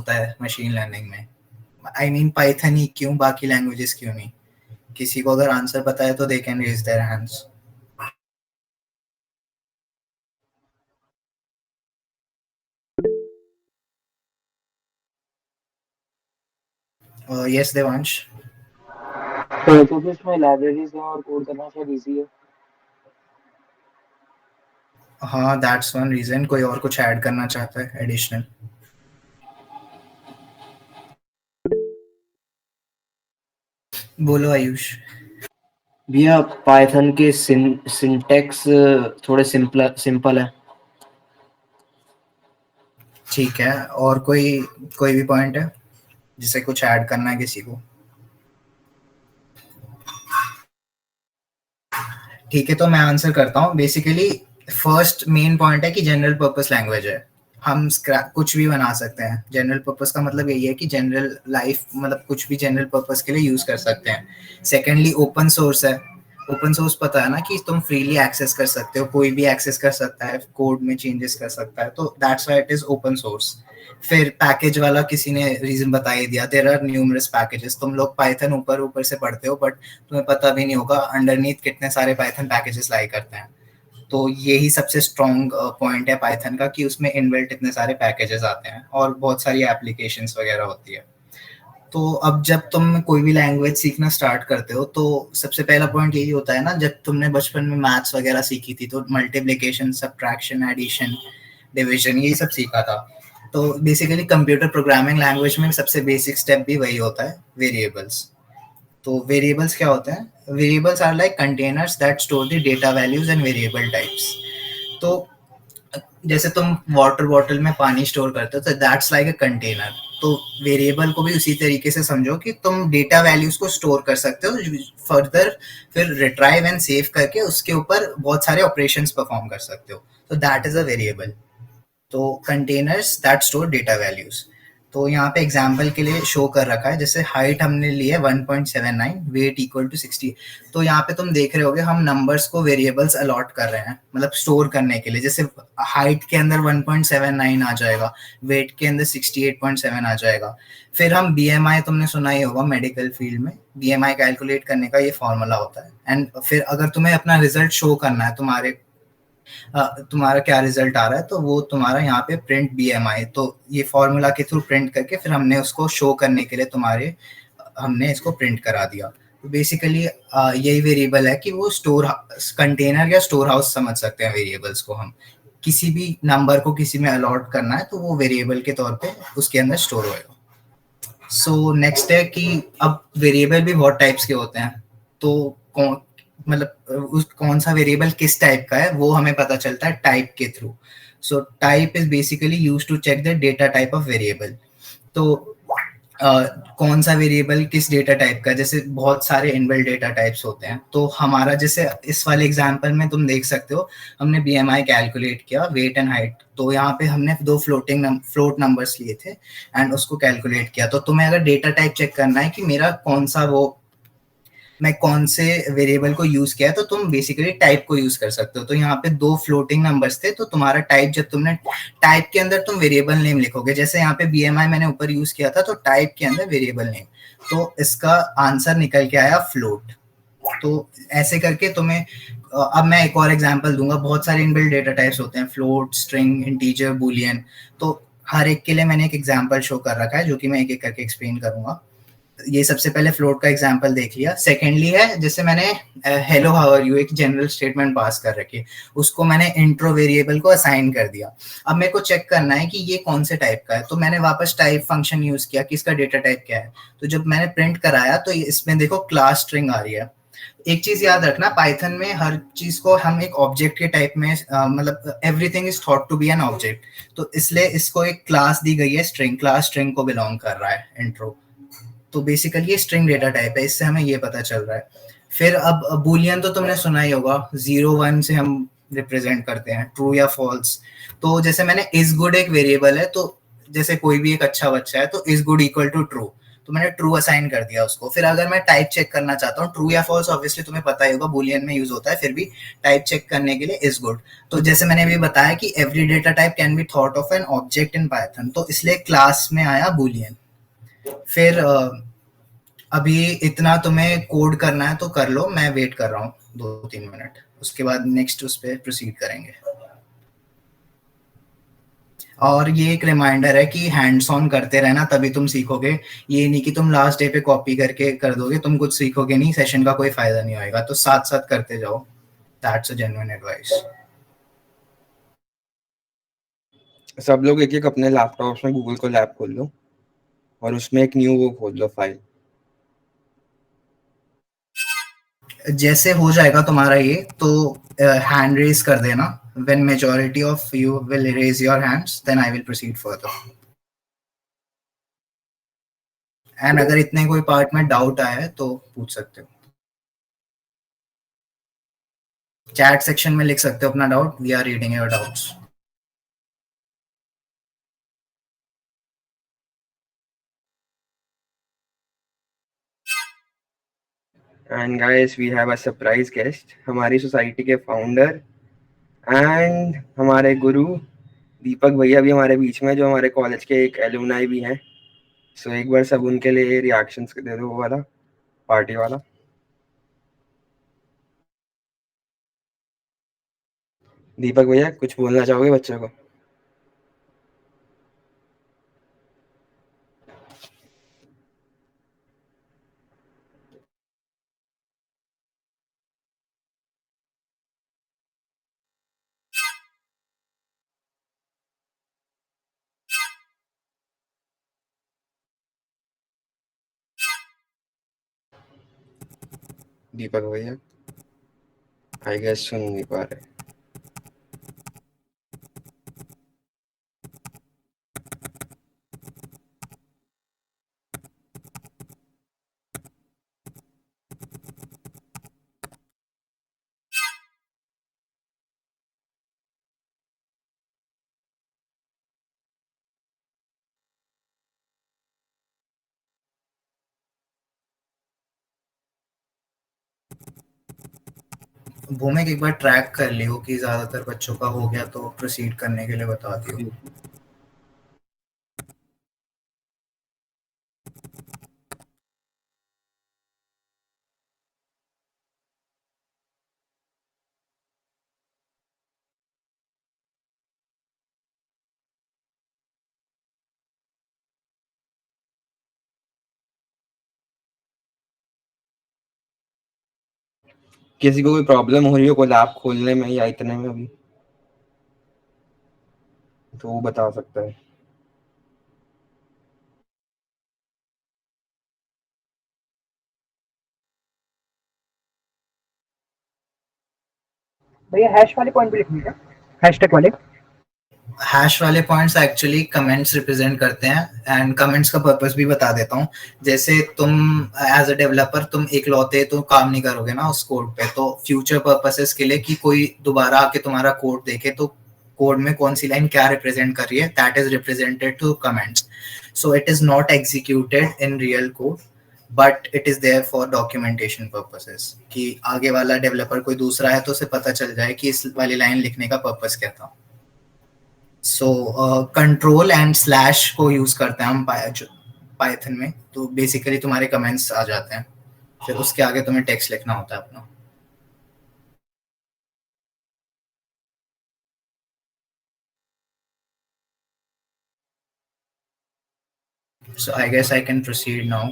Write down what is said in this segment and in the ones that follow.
होता है machine learning में? आई मीन पाइथन ही क्यों, बाकी लैंग्वेजेस क्यों नहीं? किसी को अगर आंसर पता है तो they can raise their hands. Yes Devansh. क्योंकि उसमें लाइब्रेरीज हैं और कोड करना शायद इजी है। हाँ दैट्स वन रीजन। कोई और कुछ ऐड करना चाहता है एडिशनल? बोलो आयुष। भैया पाइथन के सिंटेक्स थोड़े सिंपल है। ठीक है, और कोई कोई भी पॉइंट है जिसे कुछ ऐड करना है किसी को? ठीक है, तो मैं आंसर करता हूँ। बेसिकली फर्स्ट मेन पॉइंट है कि जनरल पर्पस लैंग्वेज है। हम कुछ भी बना सकते हैं। जनरल पर्पस का मतलब यही है कि जनरल लाइफ, मतलब कुछ भी जनरल पर्पस के लिए यूज कर सकते हैं। सेकेंडली ओपन सोर्स है। ओपन सोर्स पता है ना कि तुम फ्रीली एक्सेस कर सकते हो, कोई भी एक्सेस कर सकता है, कोड में चेंजेस कर सकता है, तो that's why it is open source. फिर पैकेज वाला किसी ने रीजन बता ही दिया, देयर आर न्यूमरस पैकेजेस। तुम लोग पाइथन ऊपर ऊपर से पढ़ते हो, बट तुम्हें पता भी नहीं होगा अंडरनीथ कितने सारे पाइथन पैकेजेस लाई करते हैं। तो यही सबसे स्ट्रॉन्ग पॉइंट है पाइथन का, कि उसमें इनबिल्ट इतने सारे पैकेजेस आते हैं और बहुत सारी एप्लीकेशंस वगैरह होती है। तो अब जब तुम कोई भी लैंग्वेज सीखना स्टार्ट करते हो तो सबसे पहला पॉइंट यही होता है ना, जब तुमने बचपन में मैथ्स वगैरह सीखी थी तो मल्टीप्लिकेशन, सब्ट्रैक्शन, एडिशन, डिवीजन, यही सब सीखा था। तो बेसिकली कंप्यूटर प्रोग्रामिंग लैंग्वेज में सबसे बेसिक स्टेप भी वही होता है, वेरिएबल्स। तो वेरिएबल्स क्या होते हैं? Variables are like containers that store the data values and variable types. तो जैसे तुम वाटर बॉटल में पानी स्टोर करते हो तो दैट्स लाइक अ कंटेनर। तो वेरिएबल को भी उसी तरीके से समझो कि तुम डेटा वैल्यूज को स्टोर कर सकते हो फर्दर, फिर रिट्राइव एंड सेव करके उसके ऊपर बहुत सारे ऑपरेशंस परफॉर्म कर सकते हो। तो दैट इज अ वेरिएबल। तो containers that store data values. तो यहाँ पे एग्जाम्पल के लिए शो कर रखा है, जैसे हाइट हमने ली है 1.79, वेट इक्वल टू 60। तो यहाँ पे तुम देख रहे होगे हम नंबर्स को वेरिएबल्स अलॉट कर रहे हैं, मतलब स्टोर करने के लिए। जैसे हाइट के अंदर 1.79 आ जाएगा, वेट के अंदर 68.7 आ जाएगा। फिर हम बीएमआई, तुमने सुना ही होगा मेडिकल फील्ड में, बीएमआई कैलकुलेट करने का ये फॉर्मूला होता है। एंड फिर अगर तुम्हें अपना रिजल्ट शो करना है, तुम्हारा क्या रिजल्ट आ रहा है, तो वो तुम्हारा यहाँ पे प्रिंट बीएमआई, तो ये फॉर्मूला के थ्रू प्रिंट करके फिर हमने उसको शो करने के लिए हमने इसको प्रिंट करा दिया। तो बेसिकली यही वेरिएबल है कि वो स्टोर कंटेनर या स्टोर हाउस समझ सकते हैं वेरिएबल्स को हम। किसी भी नंबर को किसी में अलॉट करना है तो वो वेरिएबल के तौर पे उसके अंदर स्टोर होएगा। सो नेक्स्ट है कि अब वेरिएबल भी बहुत टाइप्स के होते हैं। तो कौन, मतलब उस कौन सा वेरिएबल किस टाइप का है वो हमें पता चलता है टाइप के थ्रू। So type is basically used to check the data type of variable. तो कौन सा वेरिएबल किस डेटा टाइप का, जैसे बहुत सारे इनबिल्ट डेटा टाइप्स होते हैं। तो हमारा जैसे इस वाले एग्जांपल में तुम देख सकते हो, हमने बीएमआई कैलकुलेट किया, वेट एंड हाइट। तो यहाँ पे हमने दो फ्लोट नंबर्स लिए थे एंड उसको कैलकुलेट किया। तो तुम्हें अगर डेटा टाइप चेक करना है कि मेरा कौन सा वो, मैं कौन से वेरिएबल को यूज किया है, तो तुम बेसिकली टाइप को यूज कर सकते हो। तो यहाँ पे दो फ्लोटिंग नंबर्स थे, तो तुम्हारा टाइप, जब तुमने टाइप के अंदर तुम वेरिएबल नेम लिखोगे, जैसे यहाँ पे बीएमआई मैंने ऊपर यूज किया था, तो टाइप के अंदर वेरिएबल नेम, तो इसका आंसर निकल के आया फ्लोट। तो ऐसे करके तुम्हें, अब मैं एक और एग्जांपल दूंगा। बहुत सारे इनबिल्ट डेटा टाइप्स होते हैं, फ्लोट, स्ट्रिंग, इंटीजर, बूलियन। तो हर एक के लिए मैंने एक एग्जांपल शो कर रखा है जो कि मैं एक एक करके एक्सप्लेन करूंगा। ये सबसे पहले फ्लोट का एग्जांपल देख लिया। सेकेंडली है, जैसे मैंने हेलो हाउ आर यू एक जनरल स्टेटमेंट पास कर रखी है, उसको मैंने इंट्रो वेरिएबल को असाइन कर दिया। अब मेरे को चेक करना है कि ये कौन से टाइप का है, तो मैंने वापस टाइप फंक्शन यूज किया कि इसका डेटा टाइप क्या है। तो जब मैंने प्रिंट कराया तो इसमें देखो क्लास स्ट्रिंग आ रही है। एक चीज याद रखना, पाइथन में हर चीज को हम एक ऑब्जेक्ट के टाइप में, मतलब everything is thought to be an object, तो इसलिए इसको एक क्लास दी गई है स्ट्रिंग, क्लास स्ट्रिंग को बिलोंग कर रहा है इंट्रो। तो बेसिकली ये स्ट्रिंग डेटा टाइप है, इससे हमें ये पता चल रहा है। फिर अब बूलियन तो तुमने सुना ही होगा, 0 1 से हम रिप्रेजेंट करते हैं, ट्रू या फॉल्स। तो जैसे मैंने इज गुड एक वेरिएबल है, तो जैसे कोई भी एक अच्छा बच्चा है तो is good equal to true, तो मैंने ट्रू असाइन कर दिया उसको। फिर अगर मैं टाइप चेक करना चाहता हूँ, ट्रू या फॉल्स ऑब्वियसली तुम्हें पता ही होगा, बुलियन में यूज होता है, फिर भी टाइप चेक करने के लिए इज गुड। तो जैसे मैंने अभी बताया कि every data type can be thought of an object in Python, तो इसलिए क्लास में आया बुलियन। फिर अभी इतना तुम्हें कोड करना है तो कर लो, मैं वेट कर रहा हूँ 2-3 मिनट, उसके बाद नेक्स्ट उस पर प्रोसीड करेंगे। और ये एक रिमाइंडर है कि हैंड्स ऑन करते रहना, तभी तुम सीखोगे। ये नहीं कि तुम लास्ट डे पे कॉपी करके कर दोगे, तुम कुछ सीखोगे नहीं, सेशन का कोई फायदा नहीं होएगा। तो साथ साथ करते जाओ, दैट्स अ जेन्युइन एडवाइस। सब लोग एक एक अपने लैपटॉप्स में गूगल को लैब खोल लो और उसमें एक न्यू वो खोल लो फाइल। जैसे हो जाएगा तुम्हारा ये, तो हैंड रेज कर देना। When majority of you will raise your hands, then I will proceed further. And अगर इतने कोई पार्ट में डाउट आया है तो पूछ सकते हो, चैट सेक्शन में लिख सकते हो अपना doubt, we are reading your doubts. And guys we have a surprise guest, हमारी सोसाइटी के फाउंडर एंड हमारे गुरु दीपक भैया भी हमारे बीच में, जो हमारे कॉलेज के एक एलुमनाई भी हैं। सो एक बार सब उनके लिए रिएक्शंस दे दो, वो वाला पार्टी वाला। दीपक भैया कुछ बोलना चाहोगे बच्चों को? दीपक भैया आई गेस सुन नहीं पा रहे। भूमिक एक बार ट्रैक कर लियो कि ज्यादातर बच्चों का हो गया तो प्रोसीड करने के लिए बता दियो। किसी को कोई प्रॉब्लम हो रही हो कोई लैब खोलने में या इतने में भी, तो वो बता सकता है। भैया हैश वाले पॉइंट भी लिखनी है, हैशटैग वाले। हैश वाले पॉइंट्स एक्चुअली कमेंट्स रिप्रेजेंट करते हैं, एंड कमेंट्स का पर्पस भी बता देता हूँ। जैसे तुम एज अ डेवलपर तुम इकलौते तो काम नहीं करोगे ना उस कोड पे, तो फ्यूचर पर्पसेस के लिए कि कोई दोबारा आके तुम्हारा कोड देखे तो कोड में कौन सी लाइन क्या रिप्रेजेंट कर रही है, that is represented to comments. So it is not executed in real code, but it is there for documentation purposes, कि आगे वाला डेवलपर कोई दूसरा है तो उसे पता चल जाए कि इस वाली लाइन लिखने का पर्पस क्या था। सो कंट्रोल एंड स्लैश को यूज करते हैं हम पाइथन में, तो बेसिकली तुम्हारे कमेंट्स आ जाते हैं, फिर उसके आगे तुम्हें टेक्स्ट लिखना होता है अपना। So I guess I can proceed now.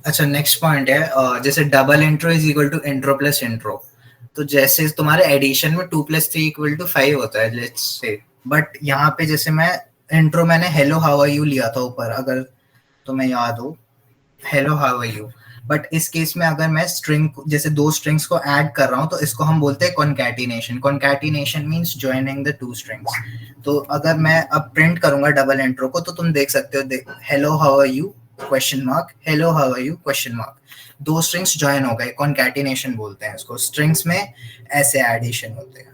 अच्छा, नेक्स्ट पॉइंट है जैसे double intro is equal to intro plus intro. तो जैसे तुम्हारे एडिशन में 2 + 3 = 5 होता है लेट्स से, बट यहाँ पे जैसे मैं इंट्रो मैंने हेलो हाउ आर यू लिया था ऊपर, अगर तुम्हें याद हो, hello how are you. But इस केस में अगर मैं स्ट्रिंग जैसे 2 स्ट्रिंग्स को ऐड कर रहा हूँ तो इसको हम बोलते हैं concatenation. Concatenation means joining the 2 strings. तो अगर मैं अब प्रिंट करूंगा डबल इंट्रो को, तो तुम देख सकते हो hello how are you question mark, hello how are you question mark. दो स्ट्रिंग्स ज्वाइन हो गए, कॉन्कैटिनेशन बोलते हैं इसको, स्ट्रिंग्स में ऐसे एडिशन होते हैं।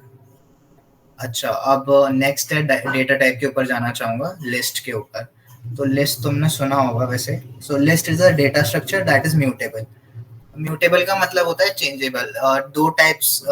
अच्छा, अब नेक्स्ट है डेटा टाइप के ऊपर जाना चाहूंगा, लिस्ट के ऊपर। तो लिस्ट तुमने सुना होगा वैसे। So list is a data structure that is mutable. Mutable का मतलब होता है चेंजेबल। दो टाइप्स,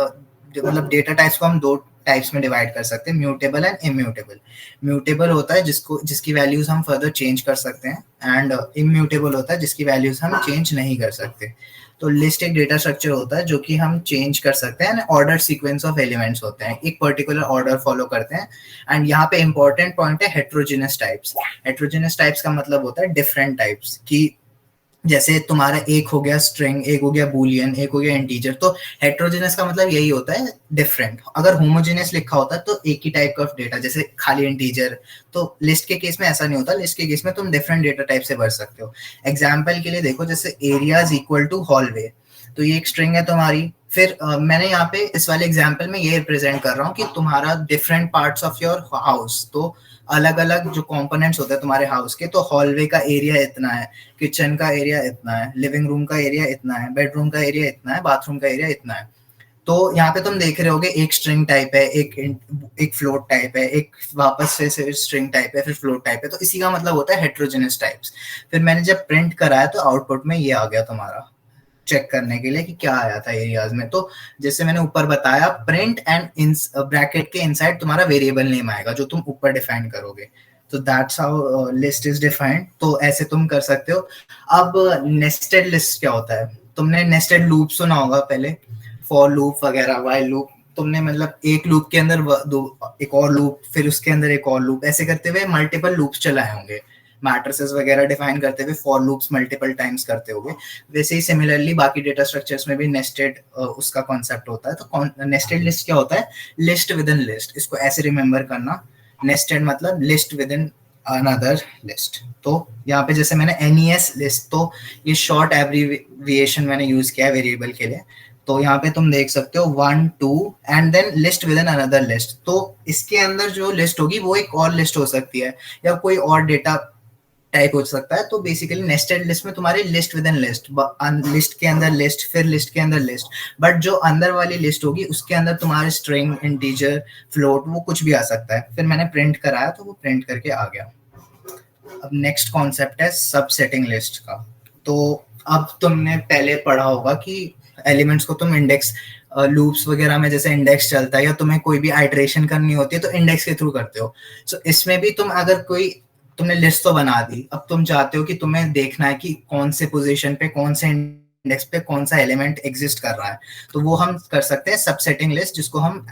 मतलब डेटा टाइप्स को हम दो टाइप्स में डिवाइड कर सकते हैं, म्यूटेबल एंड इम्यूटेबल। म्यूटेबल होता है जिसकी वैल्यूज हम फर्दर चेंज कर सकते हैं, एंड इम्यूटेबल होता है जिसकी वैल्यूज हम चेंज नहीं कर सकते। तो लिस्ट एक डेटा स्ट्रक्चर होता है जो कि हम चेंज कर सकते हैं, ऑर्डर सीक्वेंस ऑफ एलिमेंट्स होते हैं, एक पर्टिकुलर ऑर्डर फॉलो करते हैं। एंड यहाँ पे इंपॉर्टेंट पॉइंट है हेट्रोजेनस टाइप्स। हेट्रोजेनस टाइप्स का मतलब होता है डिफरेंट टाइप्स, की जैसे तुम्हारा एक हो गया स्ट्रिंग, एक हो गया बूलियन, एक हो गया इंटीजर। तो हेट्रोजेनस का मतलब यही होता है डिफरेंट। अगर होमोजेनस लिखा होता है तो एक ही टाइप का डेटा, जैसे खाली इंटीजर। तो लिस्ट के केस में ऐसा नहीं होता, लिस्ट के केस में तुम डिफरेंट डेटा टाइप से भर सकते हो। एग्जाम्पल के लिए देखो, जैसे एरियाज इक्वल टू हॉलवे, तो ये एक स्ट्रिंग है तुम्हारी। फिर मैंने यहाँ पे इस वाले एग्जाम्पल में ये रिप्रेजेंट कर रहा हूँ कि तुम्हारा different parts of your house, तो अलग अलग जो कंपोनेंट्स होते हैं तुम्हारे हाउस के, तो हॉलवे का एरिया इतना है, किचन का एरिया इतना है, लिविंग रूम का एरिया इतना है, बेडरूम का एरिया इतना है, बाथरूम का एरिया इतना है। तो यहाँ पे तुम देख रहे होगे एक स्ट्रिंग टाइप है, एक फ्लोट टाइप है, एक वापस से स्ट्रिंग टाइप है, फिर फ्लोट टाइप है। तो इसी का मतलब होता है हेट्रोजेनस टाइप्स। फिर मैंने जब प्रिंट कराया तो आउटपुट में ये आ गया तुम्हारा, चेक करने के लिए कि क्या आया था एरियाज में। तो जैसे मैंने ऊपर बताया, प्रिंट एंड इन ब्रैकेट के इनसाइड तुम्हारा वेरिएबल नेम आएगा जो तुम ऊपर डिफाइन करोगे। तो that's how list is defined. तो ऐसे तुम कर सकते हो। अब नेस्टेड लिस्ट क्या होता है? तुमने नेस्टेड लूप सुना होगा पहले, फॉर लूप वगैरह, व्हाइल लूप। तुमने मतलब एक लूप के अंदर दो, एक और लूप, फिर उसके अंदर एक और लूप, ऐसे करते हुए मल्टीपल लूप्स चलाए होंगे। मैट्रिसेस वगैरह डिफाइन करते हुए फॉर लूप्स मल्टीपल टाइम्स करते होंगे। वैसे ही सिमिलरली बाकी डेटा स्ट्रक्चर्स में भी नेस्टेड उसका कॉन्सेप्ट होता है। तो नेस्टेड लिस्ट क्या होता है? List with in list. इसको ऐसे रिमेंबर करना, नेस्टेड मतलब list within another list. तो यहाँ पे जैसे मैंने NES लिस्ट, तो ये शॉर्ट एब्रीविएशन मैंने यूज किया है वेरिएबल के लिए। तो यहाँ पे तुम देख सकते हो 1 2 and then list within another list. तो इसके अंदर जो लिस्ट होगी वो एक और लिस्ट हो सकती है, या कोई और डेटा टाइप हो सकता है। तो बेसिकली नेस्टेड लिस्ट में तुम्हारी list with in list, list के अंदर लिस्ट, फिर लिस्ट के अंदर लिस्ट। बट जो अंदर वाली लिस्ट होगी उसके अंदर तुम्हारे स्ट्रिंग, इंटीजर, फ्लोट, वो कुछ भी आ सकता है। फिर मैंने प्रिंट कराया तो वो प्रिंट करके आ गया। अब नेक्स्ट कॉन्सेप्ट है सबसेटिंग लिस्ट का। तो अब तुमने पहले पढ़ा होगा कि एलिमेंट्स को तुम इंडेक्स, लूप्स वगैरह में जैसे इंडेक्स चलता है, या तुम्हें कोई भी आइटरेशन करनी होती है तो इंडेक्स के थ्रू करते हो। सो इसमें भी तुम अगर कोई, तुमने लिस्ट तो बना दी, अब तुम चाहते हो कि तुम्हें देखना है कि कौन से पोजीशन पे, कौन से इंडेक्स पे कौन सा एलिमेंट एग्जिस्ट कर रहा है। तो वो हम कर सकते हैं सबसेटिंग लिस्ट, जिसको हम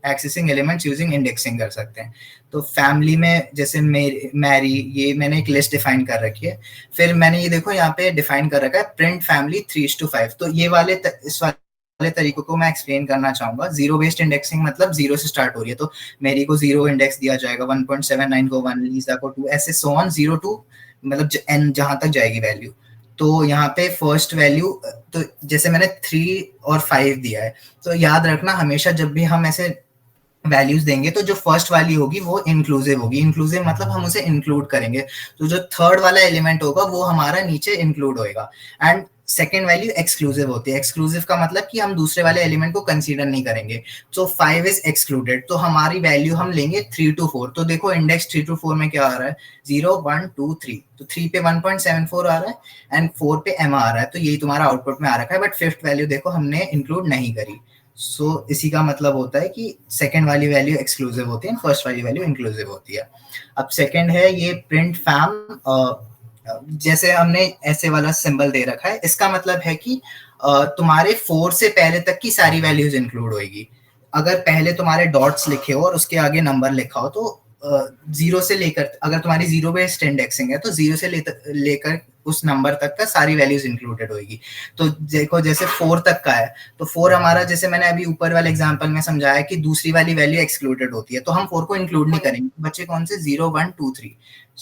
एक्सेसिंग एलिमेंट्स यूजिंग इंडेक्सिंग कर सकते हैं। तो फैमिली में जैसे मैरी, ये मैंने एक लिस्ट डिफाइन कर रखी है। फिर मैंने ये देखो यहाँ पे डिफाइन कर रखा है प्रिंट फैमिली 3:5। तो ये वाले इस वाले तरीकों को मैं एक्सप्लेन करना चाहूंगा। जीरो बेस्ड इंडेक्सिंग मतलब जीरो से स्टार्ट हो रही है, तो मेरी को 0 इंडेक्स दिया जाएगा, 1.79 को 1, लीजा को 2, ऐसे सो ऑन 0 to मतलब n जहां तक जाएगी वैल्यू। तो यहाँ पे फर्स्ट वैल्यू, तो जैसे मैंने 3 और 5 दिया है, तो याद रखना हमेशा जब भी हम ऐसे वैल्यूज देंगे तो जो फर्स्ट वाली होगी वो इंक्लूसिव होगी। इंक्लूसिव मतलब हम उसे इंक्लूड करेंगे, तो जो थर्ड वाला एलिमेंट होगा वो हमारा नीचे इंक्लूड होएगा। एंड सेकेंड वैल्यू एक्सक्लूसिव होती है। एक्सक्लूसिव का मतलब कि हम दूसरे वाले एलिमेंट को कंसीडर नहीं करेंगे। तो 5 इज एक्सक्लूडेड, तो हमारी वैल्यू हम लेंगे 3 to 4। तो देखो इंडेक्स 3 to 4 में क्या आ रहा है, 0 1 2 3। तो 3 पे 1.74 आ रहा है एंड 4 पे m आ रहा है, तो यही तुम्हारा आउटपुट में आ रखा है। बट फिफ्थ वैल्यू देखो हमने इंक्लूड नहीं करी। सो इसी का मतलब होता है कि सेकेंड वाली वैल्यू एक्सक्लूसिव होती है, फर्स्ट वाली वैल्यू इंक्लूसिव होती है। अब सेकेंड है ये प्रिंट फैम, जैसे हमने ऐसे वाला सिंबल दे रखा है, इसका मतलब है कि तुम्हारे 4 से पहले तक की सारी वैल्यूज इंक्लूड होगी। अगर पहले तुम्हारे डॉट्स लिखे हो और उसके आगे नंबर लिखा हो, तो 0 से लेकर, अगर तुम्हारी 0 बेस्ड इंडेक्सिंग है तो 0 से लेकर उस नंबर तक का सारी वैल्यूज इंक्लूडेड होगी। तो देखो जैसे 4 तक का है, तो 4 हमारा, जैसे मैंने अभी ऊपर वाले एग्जांपल में समझाया कि दूसरी वाली वैल्यू एक्सक्लूडेड होती है, तो हम 4 को इंक्लूड नहीं करेंगे। बच्चे कौन से? 0 1 2 3,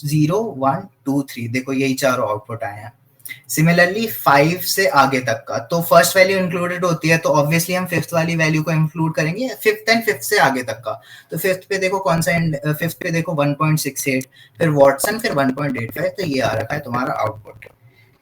0 1 2 3, देखो यही चारों आउटपुट आए हैं। सिमिलरली 5 से आगे तक का, तो फर्स्ट वैल्यू इंक्लूडेड होती है, तो ऑब्वियसली हम फिफ्थ वाली वैल्यू को इंक्लूड करेंगे, फिफ्थ एंड फिफ्थ से आगे तक का। तो फिफ्थ पे देखो कौन सा, फिफ्थ पे देखो 1.68, फिर वॉटसन, फिर 1.85, तो ये आ रखा है तुम्हारा आउटपुट।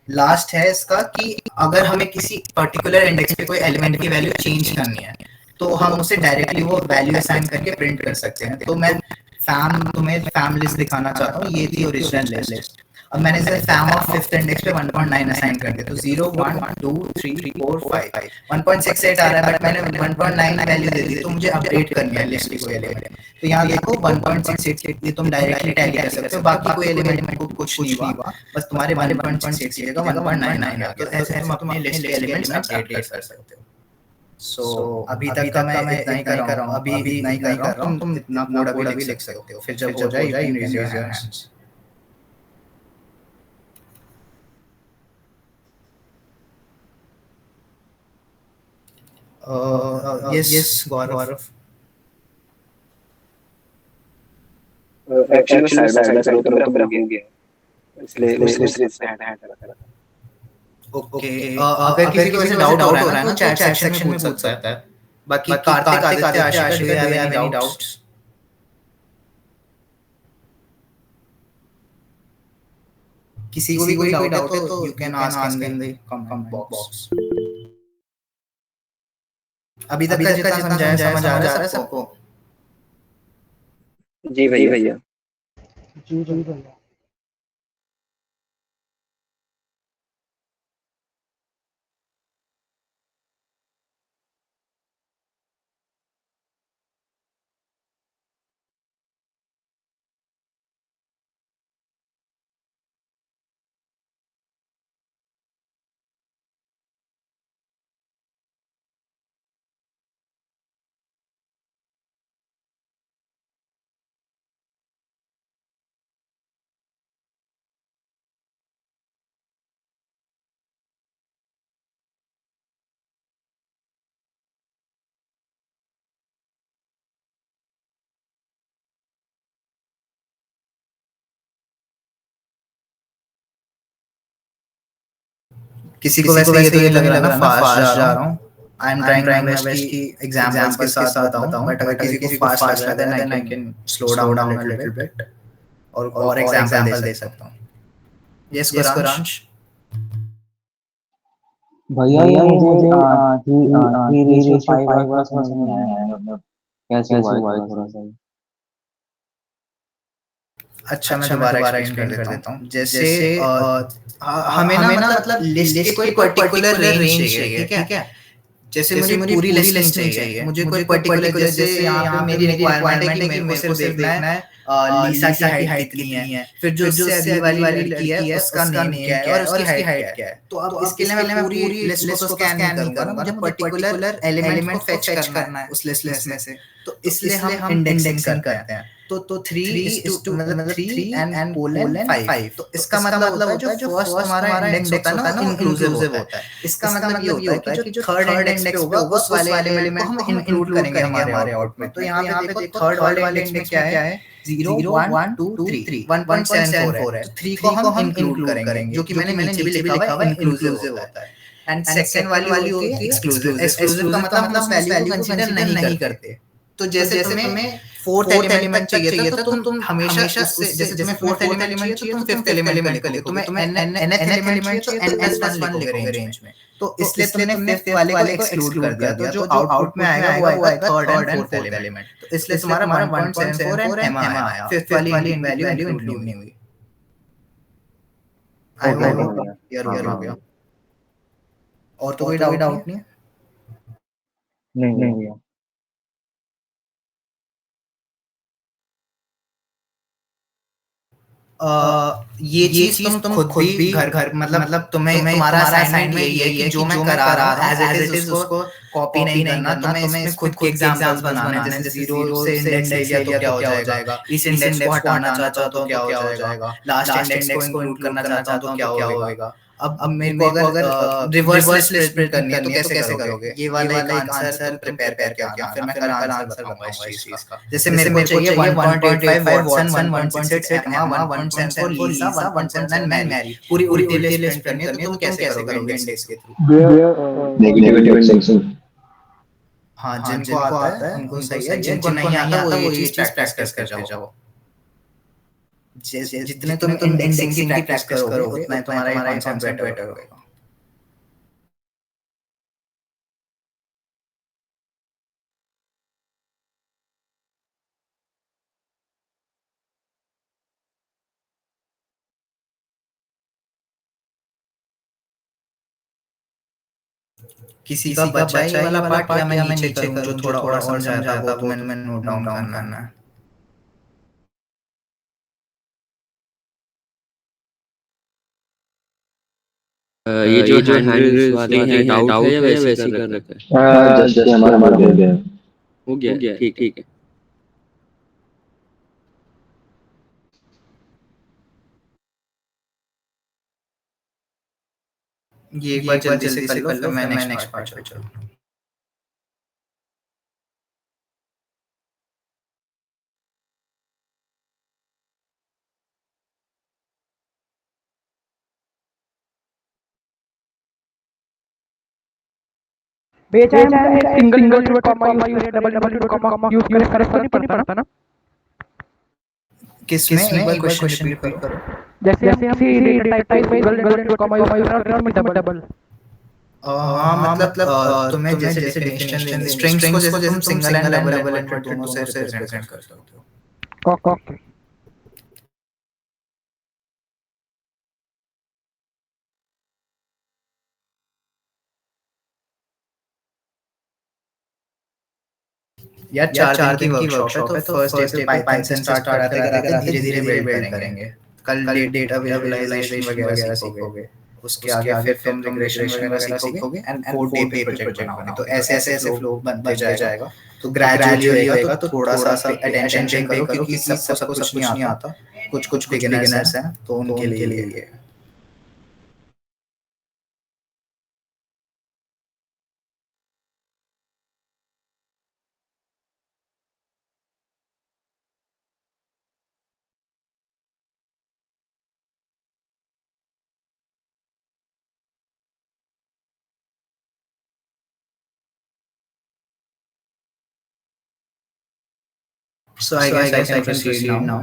लास्ट है इसका कि अगर हमें किसी पर्टिकुलर इंडेक्स पे कोई एलिमेंट की वैल्यू चेंज करनी है तो हम उसे डायरेक्टली वो वैल्यू असाइन करके प्रिंट कर सकते हैं। तो मैं तुम्हें फैम लिस्ट दिखाना चाहता हूँ, ये थी ओरिजिनल लिस्ट। अब मैंने इसे फैम ऑफ फिफ्थ इंडेक्स पे 1.9 असाइन कर दिया, तो 0 1 2 3 4 5 1.68 आ रहा है, बट मैंने 1.9 वैल्यू दे दी, तो मुझे अपडेट करनी है लिस्ट की कोई एलिमेंट। तो यहाँ देखो 1.68 ये तुम डायरेक्टली टैली कर सकते हो, बाकी कोई एलिमेंट को कुछ नहीं हुआ, बस तुम्हारे 1.68 की जगह 1.9 आ गया। तो ऐसे तुम अपने लिस्ट के एलिमेंट्स अपडेट कर सकते हो। सो अभी तक का मैं इतना ही कर रहा हूँ, अभी नहीं कर रहा हूँ, तुम इतना कोड अभी लिख सकते हो, फिर जब हो जाए you can raise your hands. yes Gaurav। Actually मैं साइड बाय साइड तो मेरा हो गया, इसलिए ऐड करा। ओके, अगर किसी को ऐसे डाउट हो रहा है ना, चैट सेक्शन में पूछ सकता है। बाकी Kartik Aditya Ashika, do you have any doubts? किसी को भी कोई डाउट है तो you can ask in the comment box. अभी तक का जितना समझाया समझ आ रहा है सबको? जी भैया। जी भैया। किसी को वैसे ये तो ये लग रहा है ना फास्ट जा रहा हूँ। I am trying my best कि एग्जांपल्स के साथ बताऊं, बट अगर किसी को फास्ट लग रहा है then I can slow down a little bit और एग्जांपल दे सकता हूँ। यस कुरांश। भैया ये मुझे 3:5 वाला समझ में नहीं आया, मतलब कैसे हुआ है थोड़ा सा। अच्छा मैं दोबारा एक्सप्लेन कर देता हूँ। जैसे हमें ना मतलब लिस्ट की कोई पर्टिकुलर रेंज चाहिए, ठीक है? जैसे मुझे पूरी लिस्ट नहीं चाहिए, मुझे कोई पर्टिकुलर, जैसे यहाँ पे मेरी रिक्वायरमेंट है कि मेरे को सिर्फ देखना है लीसा की हाइट कितनी है, फिर जो उससे अगली वाली लड़की है उसका नेम क्या है और उसकी हाइट क्या है। तो अब इसके लिए मैं पूरी लिस्ट को स्कैन नहीं करूंगा, मुझे पर्टिकुलर एलिमेंट फेच करना है उस लिस्ट में से, तो इसलिए हम इंडेक्सिंग करते हैं। तो 3 मतलब 3 एंड कोलन 5, तो इसका मतलब होता है जो फर्स्ट हमारा इंडेक्स होता है ना इंक्लूसिव होता है। इसका मतलब ये होता है कि जो थर्ड इंडेक्स पे होगा उस वाले एलिमेंट को हम इंक्लूड करेंगे हमारे आउटपुट में। तो यहाँ पे देखो थर्ड वाले इंडेक्स में क्या है, 0 1 2 3 1.74 है, तो 3 को हम इंक्लूड करेंगे, जो कि मैंने नीचे भी लिखा हुआ है इंक्लूसिव होता है। एंड सेकंड वाली होती है एक्सक्लूसिव। एक्सक्लूसिव का मतलब हम उस वैल्यू को कंसीडर नहीं करते। तो जैसे तुम्हें फोर्थ एलिमेंट चाहिए था, तुम हमेशा उससे, जैसे तुम्हें फोर्थ एलिमेंट चाहिए तो तुम फिफ्थ एलिमेंट निकालोगे, तुम्हें nth एलिमेंट चाहिए तो n+1 लिखोगे रेंज में। तो इसलिए तुमने फिफ्थ वाले को एक्सक्लूड कर दिया, तो जो आउटपुट में आएगा वो आएगा थर्ड एंड फोर्थ एलिमेंट। तो इसलिए तुम्हारा 1.74 एंड m आया, फिफ्थ वाली वैल्यू इंक्लूड नहीं हुई। आई होप क्लियर हो गया। और तो कोई डाउट नहीं है? नहीं भैया। ये चीज तुम खुद भी घर मतलब तुम्हारा असाइनमेंट यही है कि जो मैं करा रहा हूँ एज इट इज उसको कॉपी नहीं करना, तुम्हें इसमें खुद के एग्जांपल्स बनाने हैं। जैसे 0 से इंडेक्स ले लिया तो क्या हो जाएगा, इस इंडेक्स को हटाना चाहता हूँ तो क्या हो जाएगा, लास्ट इंडेक्स को इंक्लूड करना चाहता हूँ तो क्या होगा। अब मेरे को अगर रिवर्स लिस्ट प्रिंट करनी है तो कैसे करोगे? ये वाला एक आंसर प्रिपेयर करके आना, फिर मैं कल आंसर बताऊंगा इस चीज का। जैसे मेरे को चाहिए 1.85 वाटसन, 1.68 एम्मा, 1.74 लीसा, 1.79 मैरी, पूरी उल्टी लिस्ट प्रिंट करनी है, तो तुम कैसे करोगे इंडेक्स के थ्रू? Negative extension. हाँ, जिनको आता है उनको सही है, जिनको नहीं आता वो ये चीज प्रैक्टिस करके जाओ। जितने तुम इंडेक्सिंग की प्रैक्टिस करोगे उतना तुम्हारा कॉन्सेप्ट बेटर होगा। किसी का बचा ये वाला पार्ट या मैं नीचे करूं जो थोड़ा और समझाया था वो तुम्हें नोट डाउन करना है। ये जो हैंड वाले हैं डाउट है या वैसे ही कर रखा है? जस्ट हमारा हो गया। हो गया, ठीक है। ये एक बार जल्दी से कर लो फिर मैं नेक्स्ट पार्ट पे चलूं। सिंगल इन्वर्टेड कॉमा यूज करें, डबल इन्वर्टेड कॉमा यूज करें, फर्क तो नहीं पड़ता ना। किसमें एक बार क्वेश्चन रिपीट करो। जैसे हम किसी डेटा टाइप में सिंगल इन्वर्टेड कॉमा यूज करते हैं और डबल। हाँ मतलब तुम्हें जैसे डेफिनेशन स्ट्रिंग्स को जैसे तुम सिंगल एंड डबल इन्वर्टेड दोनों से रिप्रेजेंट कर सकते हो। ओके। यार 4 दिन की वर्कशॉप है तो फर्स्ट डे पे पाइथन स्टार्ट कराते धीरे धीरे बिल्ड करेंगे। कल डेटा विजुअलाइजेशन वगैरह सीखोगे, उसके आगे फिर तुम रिग्रेशन वगैरह सीखोगे एंड कोड डे पे प्रोजेक्ट बनाओगे। तो ऐसे फ्लो बनते जाएगा। तो ग्रेजुअली होएगा तो थोड़ा सा अटेंशन पे करो क्योंकि सबको सब कुछ नहीं आता। कुछ बिगिनर्स हैं तो उनके लिए So I guess I can proceed now.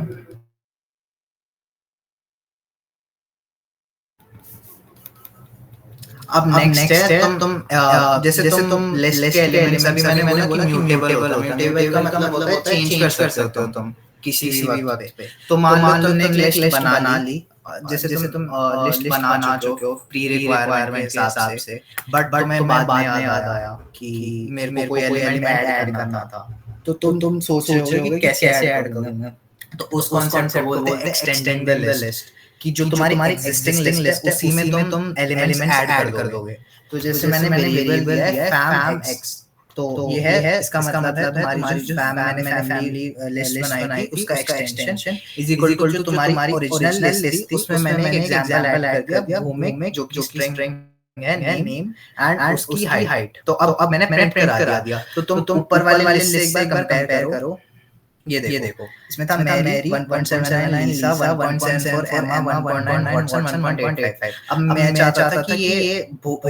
अब नेक्स्ट है तुम जैसे तुम लिस्ट के एलिमेंट्स अभी मैंने बोला कि म्यूटेबल होता है। म्यूटेबल का मतलब होता है चेंज कर सकते हो तुम किसी भी वक्त पे। तो मान लो तुमने एक लिस्ट बना ली, जैसे तुम लिस्ट बना चुके हो प्री रिक्वायरमेंट के हिसाब से, बट तुम्हें बाद में याद आया कि मेरे को कोई एलिमेंट ऐड करना था। तो तुम सोच रहे होगे कि कैसे ऐड करूंगा। तो उस कॉन्सेप्ट को बोलते हैं एक्सटेंडिंग द लिस्ट, कि जो तुम्हारी एग्जिस्टिंग लिस्ट है उसी में तुम एलिमेंट्स ऐड कर दोगे। तो जैसे मैंने वेरिएबल दिया है फैम एक्स, तो ये है इसका मतलब है तुम्हारी जो मैंने फैमिली लिस्ट बनाई थी उसका एक्सटेंशन इज इक्वल टू तुम्हारी ओरिजिनल लिस्ट थी उसमें मैंने एक एग्जांपल ऐड कर दिया भूमिक जो कि स्ट्रिंग है नेम एंड उसकी हाइट। तो अब मैंने प्रिंट करा दिया। तो तुम ऊपर वाले लिस्ट से एक बार कंपेयर करो। ये देखो इसमें था मैरी 1.79 लीसा 1.74 एम्मा 1.9 वाटसन 1.85। अब मैं चाहता था कि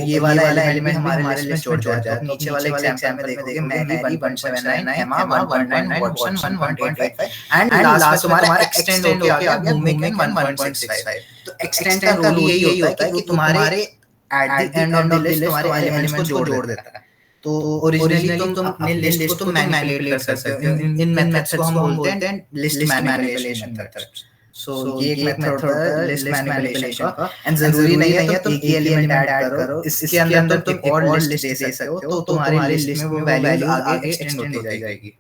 ये वाला एलिमेंट हमारे लिस्ट में जोड़ जाए। तो नीचे वाले एग्जांपल में देखोगे Mary 1.79 Emma 1.9 Watson 1.85 and last में तुम्हारा एक्सटेंड होके आ गया भूमिक 1.65। तो एक्सटेंड का रूल यही होता है कि तुम्हारे at the end of the list तुम्हारे एलिमेंट्स को जोड़ देता है। तो ओरिजिनली तुम अपने लिस्ट को तुम मैनिपुलेट कर सकते हो। इन मेथड्स को हम बोलते हैं लिस्ट मैनिपुलेशन मेथड्स। सो ये एक मेथड है लिस्ट मैनिपुलेशन का एंड जरूरी नहीं है तुम एक ही एलिमेंट ऐड करो, इसके अंदर तुम एक और लिस्ट दे सकते हो तो तुम्हारी लिस्ट में वो वैल्यू आगे एक्सटेंड होती जाएगी।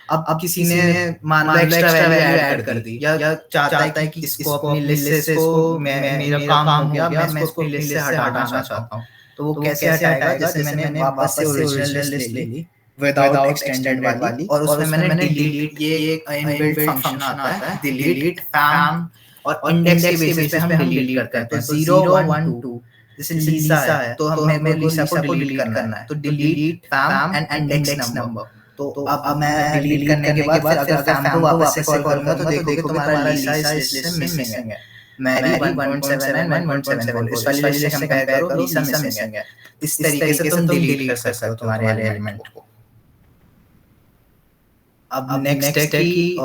अब किसी ने मान लो एक्स्ट्रा वैल्यू ऐड कर दी या चाहता है कि इसको अपनी लिस्ट से इसको मेरा काम हो गया मैं इसको अपनी लिस्ट से हटाना चाहता हूं। तो वो कैसे हटाएगा? जैसे मैंने वापस से ओरिजिनल लिस्ट ले ली विदाउट एक्सटेंडेड वाली और उसमें मैंने डिलीट ये एक इनबिल्ट फंक्शन आता है डिलीट फैम और इंडेक्स के बेसिस पे हम डिलीट करते हैं। तो 0 1 2 जैसे लीसा है तो हमें लीसा को डिलीट करना है। तो delete fam and index number. तो अब मैं डिलीट करने के बाद अगर फैम को वापस से कॉल करूंगा तो देखोगे तुम्हारा लीसा इस लिस्ट से मिसिंग है। मैरी 1.79 1.74 इस वाली लिस्ट से कंपेयर करो लीसा मिसिंग है। इस तरीके से तुम डिलीट कर सकते हो तुम्हारे एलिमेंट को। अब नेक्स्ट है कि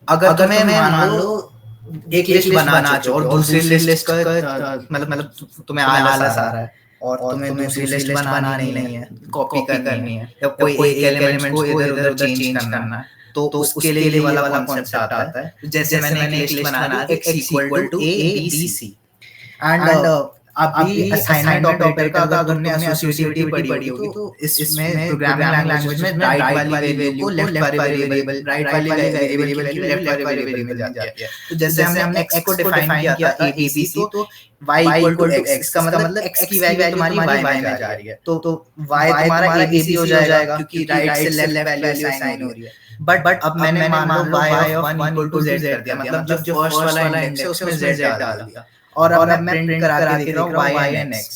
अगर तुम्हें मान लो एक लिस्ट बना चुके हो और दूसरी लिस्ट का मतलब तुम्हें आलस आ रहा है और तुम्हें दूसरी लिस्ट बनानी नहीं है, कॉपी करनी है या कोई एक एलिमेंट को इधर उधर चेंज करना है, तो उसके लिए ये वाला कॉन्सेप्ट आता है। जैसे मैंने एक लिस्ट बना दी x equal to a b c and अभी असाइनमेंट ऑपरेटर का अगर तुमने एसोसिएटिविटी पढ़ी होगी तो इसमें प्रोग्रामिंग लैंग्वेज में राइट वाली वैल्यू को लेफ्ट वाली वेरिएबल, राइट वाली वेरिएबल की वैल्यू लेफ्ट वाली वेरिएबल में जाती है। तो जैसे हमने x को डिफाइन किया था abc, तो y इक्वल टू x का मतलब x की वैल्यू तुम्हारी y में जा रही है, तो y तुम्हारा abc हो जाएगा क्योंकि राइट से लेफ्ट वैल्यू असाइन हो रही है। बट अब मैंने मान लो y of 1 equal to z कर दिया, मतलब जो फर्स्ट वाला इंडेक्स है उसमें z डाल दिया और अब मैं प्रिंट करा के देख रहा हूँ y एंड x,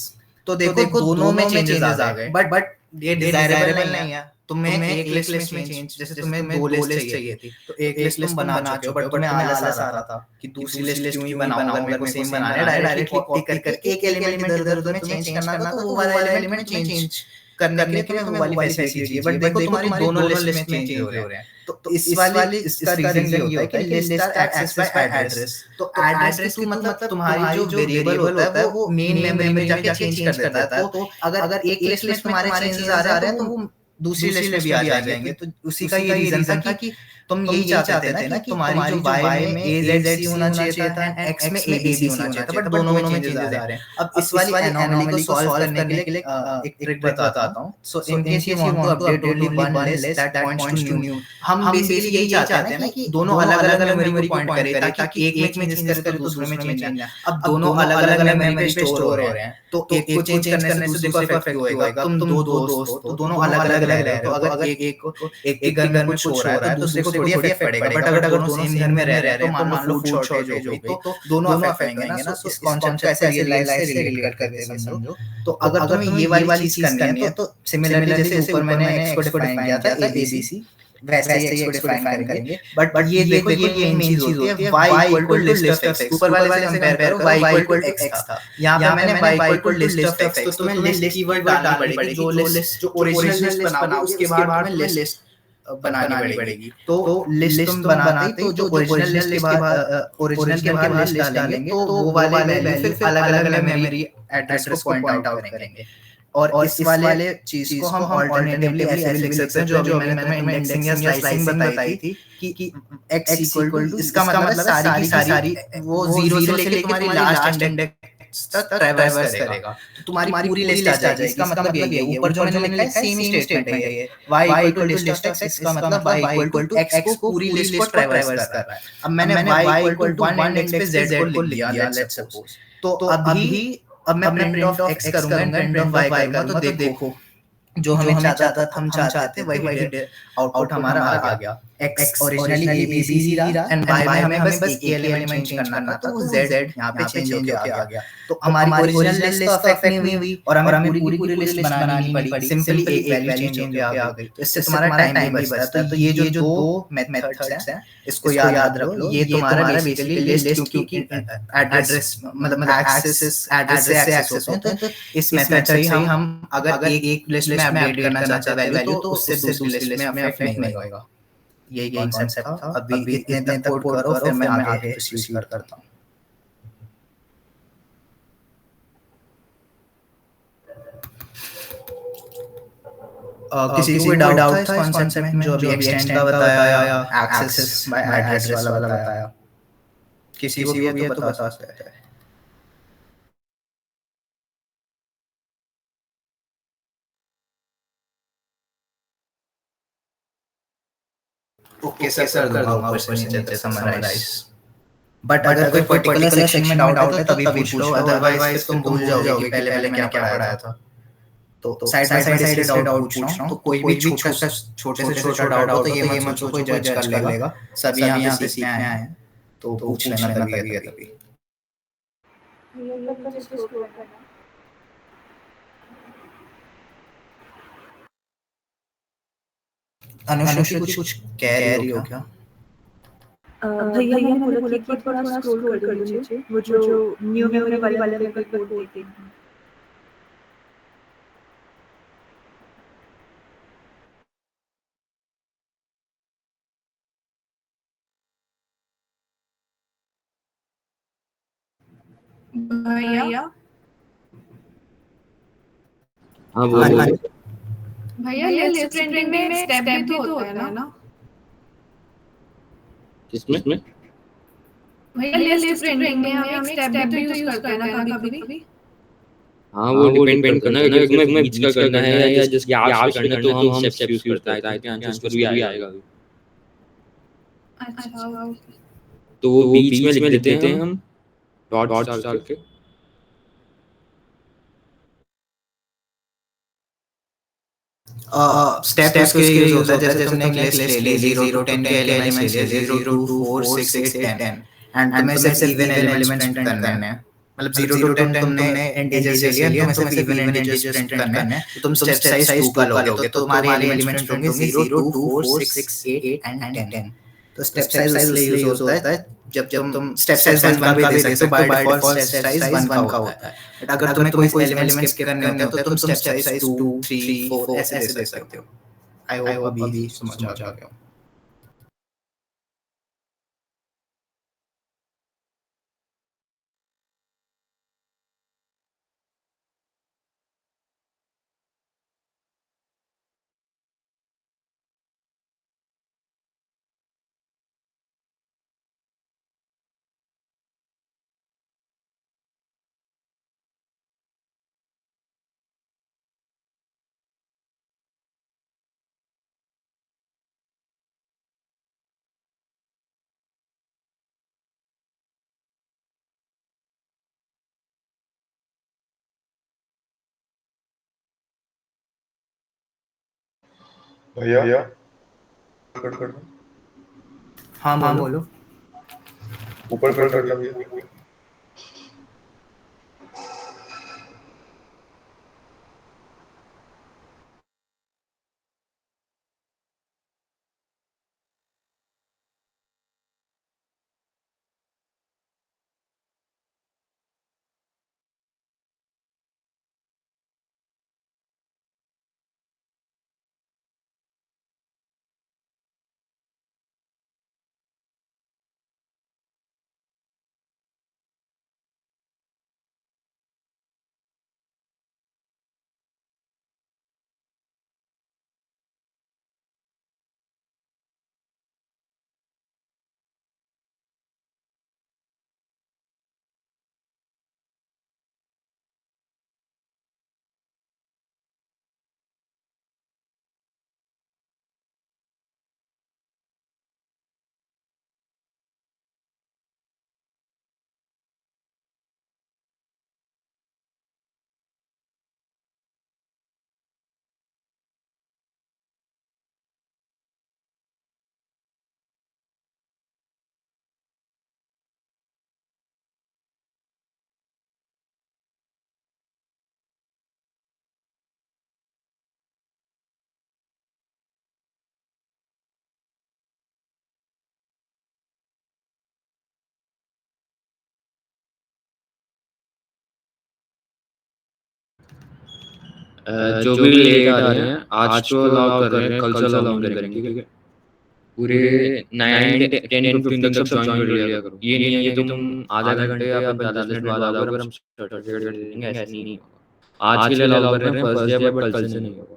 तो देखो दोनों में चेंजेस आ गए, बट ये डिजायरेबल नहीं है। तुम्हें एक लिस्ट में चेंज, जैसे तुम्हें दो लिस्ट चाहिए थी तो एक लिस्ट तुम बना चुके हो, बट तुम्हें आलस आ रहा था कि दूसरी लिस्ट क्यों ही बनाऊं, अगर मेरे को सेम बनाना है, डायरेक्टली कॉपी करके एक एलिमेंट इधर-उधर में चेंज करना था, तो वो वाला एलिमेंट चेंज करने के लिए तुम्हें वो वाली फैसिलिटी चाहिए। बट देखो तुम्हारी दोनों लिस्ट में चेंज हो रहे हैं, तो इस वाली इसका रीजन ये होता है कि list are access by address. तो एड्रेस की मतलब तुम्हारी जो वेरिएबल होता है वो मेन मेमोरी में जाके चेंज कर देता है। तो अगर एक लिस्ट में तुम्हारे चेंजेस आ रहे हैं तो वो दूसरी लिस्ट में भी आ जाएंगे। तो उसी का ये रीजन था कि तुम यही चाहते थे ना कि तुम्हारी जो y में AZC होना चाहिए था एंड x में ABC होना चाहिए था, बट दोनों में चेंजेस आ रहे हैं। अब इस वाली एनोमली को सॉल्व करने के लिए एक ट्रिक बताता हूं। So in case you want to update only one list that points to new, हम बेसिकली यही चाहते हैं ना कि दोनों अलग-अलग मेमोरी को पॉइंट करे ताकि एक में चेंज करे तो दूसरे में चेंज ना। अब दोनों अलग-अलग मेमोरी पे स्टोर हो रहे हैं, तो एक को चेंज करने से दूसरे को इफेक्ट होएगा। तुम दो दोस्त हो, दोनों अलग-अलग रह रहे हो, तो अगर एक के घर में कुछ हो रहा है तो दूसरे को थोड़ी इफेक्ट पड़ेगा। बट अगर दोनों सेम घर में रह रहे हैं तो मान लो फूड शॉर्टेज हो गई तो दोनों अफेक्ट होंगे ना। इस कांसेप्ट को ऐसे रियल लाइफ से रिलेट करके समझो। तो अगर तुम्हें ये वाली चीज करनी है तो सिमिलरली जैसे ऊपर मैंने x को डिफाइन किया था abc, वैसे ही x को डिफाइन करेंगे। बट ये देखो ये मेन चीज होती है y equal to list of x। ऊपर वाले से कंपेयर करो y इक्वल टू x था, यहाँ पे मैंने y equal to list of x, तो तुम्हें लिस्ट कीवर्ड डालनी पड़ेगी। जो लिस्ट जो ओरिजिनल लिस्ट बनाओगे उसके बाद तुम्हें लिस्ट बनानी पड़ेगी। तो लिस्ट तुम बनाते ही तो जो ओरिजिनल लिस्ट के बाद ओरिजिनल के बाद लिस्ट डालेंगे तो वो वाले वैल्यू फिर अलग-अलग मेमोरी एड्रेस को पॉइंट आउट करेंगे। और इस वाले चीज को हम अल्टरनेटिवली ऐसे भी लिख सकते हैं जो अभी मैंने तुम्हें इंडेक्सिंग या स्लाइसिंग बताई थी कि x इक्वल टू, इसका मतलब है सारी वो 0 से लेके तुम्हारी लास्ट इंडेक्स तक ट्रैवर्स करेगा, तो तुम्हारी पूरी लिस्ट आ जाएगी। इसका मतलब यही है, ऊपर जो मैंने लिखा है सेम ही स्टेटमेंट है ये, y equal to list of x, इसका मतलब y इक्वल टू x को पूरी लिस्ट को ट्रैवर्स कर रहा है। अब मैंने y इक्वल टू 1 इंडेक्स पे z को लिख दिया, लेट्स सपोज। तो अभी अब मैं प्रिंट ऑफ x करूंगा एंड प्रिंट ऑफ y करूंगा, तो देखो जो हमें चाहता था हम चाहते वही आउटपुट हमारा आ गया। x ओरिजिनली abc रहा एंड y में हमें बस एक एलिमेंट चेंज करना था, तो z यहाँ पे चेंज होके आ गया। तो हमारी ओरिजिनल लिस्ट तो अफेक्ट नहीं हुई और हमें पूरी लिस्ट बनानी पड़ी, सिंपली एक वैल्यू चेंज होके आ गई। तो इससे तुम्हारा टाइम भी बचता है। तो ये जो दो मेथड्स हैं इसको याद रख लो। ये तुम्हारा बेसिकली लिस्ट, क्योंकि एड्रेस मतलब एक्सेस एड्रेस से एक्सेस होते हैं, तो इस मेथड से ही हम अगर एक लिस्ट में अपडेट करना चाहते हैं वैल्यू तो उससे दूसरी लिस्ट में अफेक्ट नहीं होगा। यही कॉन्सेप्ट था। अभी इतने तक कोड करो फिर मैं आगे प्रोसीड करता हूँ। किसी को डाउट था इस कॉन्सेप्ट में जो अभी एक्सटेंड का बताया या एक्सेस बाय एड्रेस वाला बताया? किसी को भी है तो बता सकते हैं। ओके सर कर दूंगा ऊपर से नीचे तक समराइज। बट अगर कोई पर्टिकुलर सेक्शन में डाउट है तभी पूछ लो, अदरवाइज तुम भूल जाओगे कि पहले क्या पढ़ाया था। तो साइड बाय साइड से डाउट पूछ रहा हूँ, तो कोई भी छोटे से छोटा डाउट हो तो ये मत सोचो कोई जज कर लेगा। सभी यहाँ पे सीखने आए हैं तो पूछ लेना कभी। अनुष्का कुछ कह रही हो क्या? भैया मैंने बोला कि थोड़ा स्क्रॉल कर लीजिए, वो जो न्यू मेमोरी वाले में कोड देते हैं। भैया हाँ बोलो। भैया लिस्ट प्रिंटिंग में स्टेप भी तो होता है ना? किसमें? भैया लिस्ट प्रिंटिंग में हम एक स्टेप भी तो यूज करते हैं ना कभी-कभी? हाँ वो डिपेंड करता है ना कि तुम्हें बीच का करना है या जस्ट गैप्स पे करना है, तो हम स्टेप्स यूज करते हैं, ताकि आंसर भी आएगा। अच्छा, तो वो बीच में लिख देते हैं हम डॉट्स डाल के। स्टेप उसके लिए यूज होता है, जैसे तुमने एक लिस्ट ले ली 0 to 10 के एलिमेंट्स ले लिए, 0 2 4 6 8 10, एंड तुम्हें सिर्फ इवन एलिमेंट्स प्रिंट करने हैं। मतलब 0 to 10 तुमने इंटीजर्स ले लिया, तुम्हें सिर्फ इवन इंटीजर्स प्रिंट करने हैं, तो तुम स्टेप साइज 2 का लोगे, तो तुम्हारी एलिमेंट्स प्रिंट होंगे 0 2 4 6 8 एंड 10। तो स्टेप साइज इसलिए यूज होता है जब तुम स्टेप साइज 1 का भी दे सकते हो, बाय डिफॉल्ट स्टेप साइज 1 का होता है। बट अगर तुम्हें कोई एलिमेंट्स स्किप करने होते हैं तो तुम स्टेप साइज 2 3 4 ऐसे दे सकते हो। आई होप अभी समझ आ गया। भैया कट कर दो। हाँ बोलो। ऊपर कट करना भैया। जो भी लेट आ रहे हैं आज तो अलाउ कर रहे हैं, कल से अलाउ नहीं करेंगे, ठीक है? पूरे 9 10 to 15 तक सब ज्वाइन कर लिया करो। ये नहीं है कि तुम आधा घंटे या 45 मिनट बाद आओगे और हम सर्टिफिकेट दे देंगे, ऐसा नहीं होगा। आज के लिए अलाउ कर रहे हैं फर्स्ट डे, बट कल से नहीं होगा।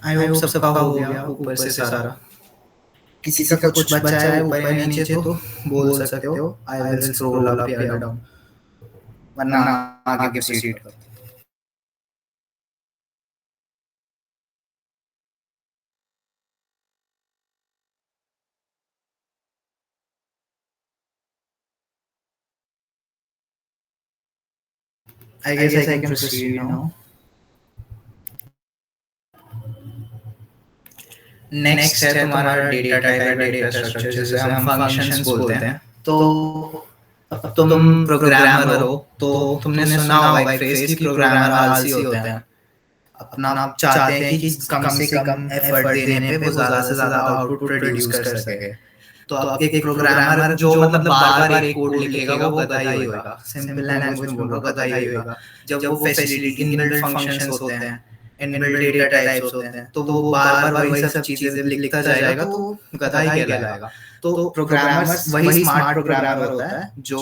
आई होप सबका हो गया ऊपर से सारा। किसी का कुछ बचा है ऊपर या नीचे तो बोल सकते हो। आई विल स्क्रॉल अप या डाउन, वरना आगे प्रोसीड करो। I guess I can proceed now. Next है तुम्हारा डेटा टाइप या डेटा स्ट्रक्चर, जिसे हम फंक्शंस बोलते हैं। तो अब तुम प्रोग्रामर हो तो तुमने सुना होगा एक फ्रेज कि प्रोग्रामर आलसी होते हैं। अपना चाहते हैं कि कम से कम एफर्ट देने पे वो ज्यादा से ज्यादा आउटपुट प्रोड्यूस कर सके। तो अब एक प्रोग्रामर जो मतलब बार बार एक कोड लिखेगा वो गधा ही होगा, सिंपल लैंग्वेज में बोलो गधा ही होगा। जब वो फैसिलिटी इनबिल्ट फंक्शंस होते हैं, इनबिल्ट डेटा टाइप्स होते हैं, तो वो बार बार वही सब चीजें लिखता जाएगा तो गधा ही कहलाएगा। तो प्रोग्रामर वही स्मार्ट प्रोग्रामर होता है जो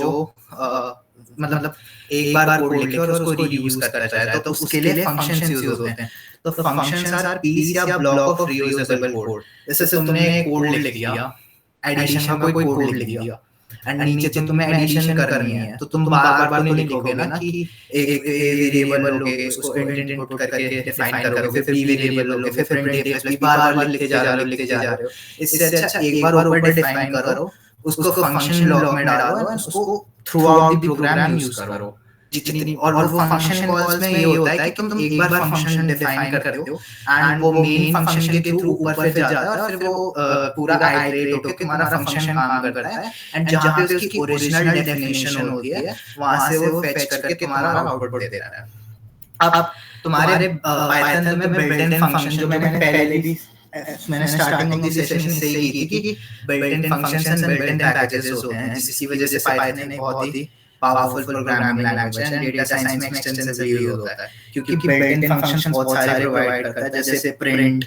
मतलब एक बार कोड लिखे और उसको रीयूज करता रहता है। तो उसके लिए फंक्शंस यूज होते हैं। तो फंक्शंस आर पीस या ब्लॉक ऑफ रीयूजेबल कोड। जैसे तुमने कोड लिख दिया, एडिशन का कोई कोड लिख दिया एंड नीचे तो तुम्हें एडिशन करनी है, तो तुम बार बार तो नहीं लिखोगे ना कि एक वेरिएबल लोगे, उसको इंट इनपुट करके डिफाइन करोगे, फिर बी वेरिएबल लोगे, फिर प्रिंट ए प्लस बी, बार बार लिखते जा रहे हो। इससे अच्छा एक बार ऊपर डिफाइन करो, उसको फंक्शन ब्लॉक में डालो और उसको through out the program use करो जितनी। और वो फंक्शन कॉल्स में ये होता है कि तुम एक बार फंक्शन डिफाइन करते हो एंड वो मेन फंक्शन के थ्रू ऊपर फिर जाता है और फिर वो पूरा आइटरेट होकर तुम्हारा फंक्शन काम करता है एंड जहाँ पे उसकी ओरिजिनल डेफिनेशन होती है वहां से वो फेच करके तुम्हारा आउटपुट दे रहा है। अब तुम्हारे पाइथन में बिल्ट इन फंक्शन, जो मैंने पहले भी मैंने स्टार्टिंग ऑफ द सेशन से ही की कि built in functions and built in packages होते हैं, जिसकी वजह से पाइथन एक बहुत ही पावरफुल प्रोग्रामिंग लैंग्वेज है एंड डेटा साइंस में एक्सटेंसिवली यूज होता है क्योंकि बिल्ट इन फंक्शंस बहुत सारे प्रोवाइड करता है। जैसे प्रिंट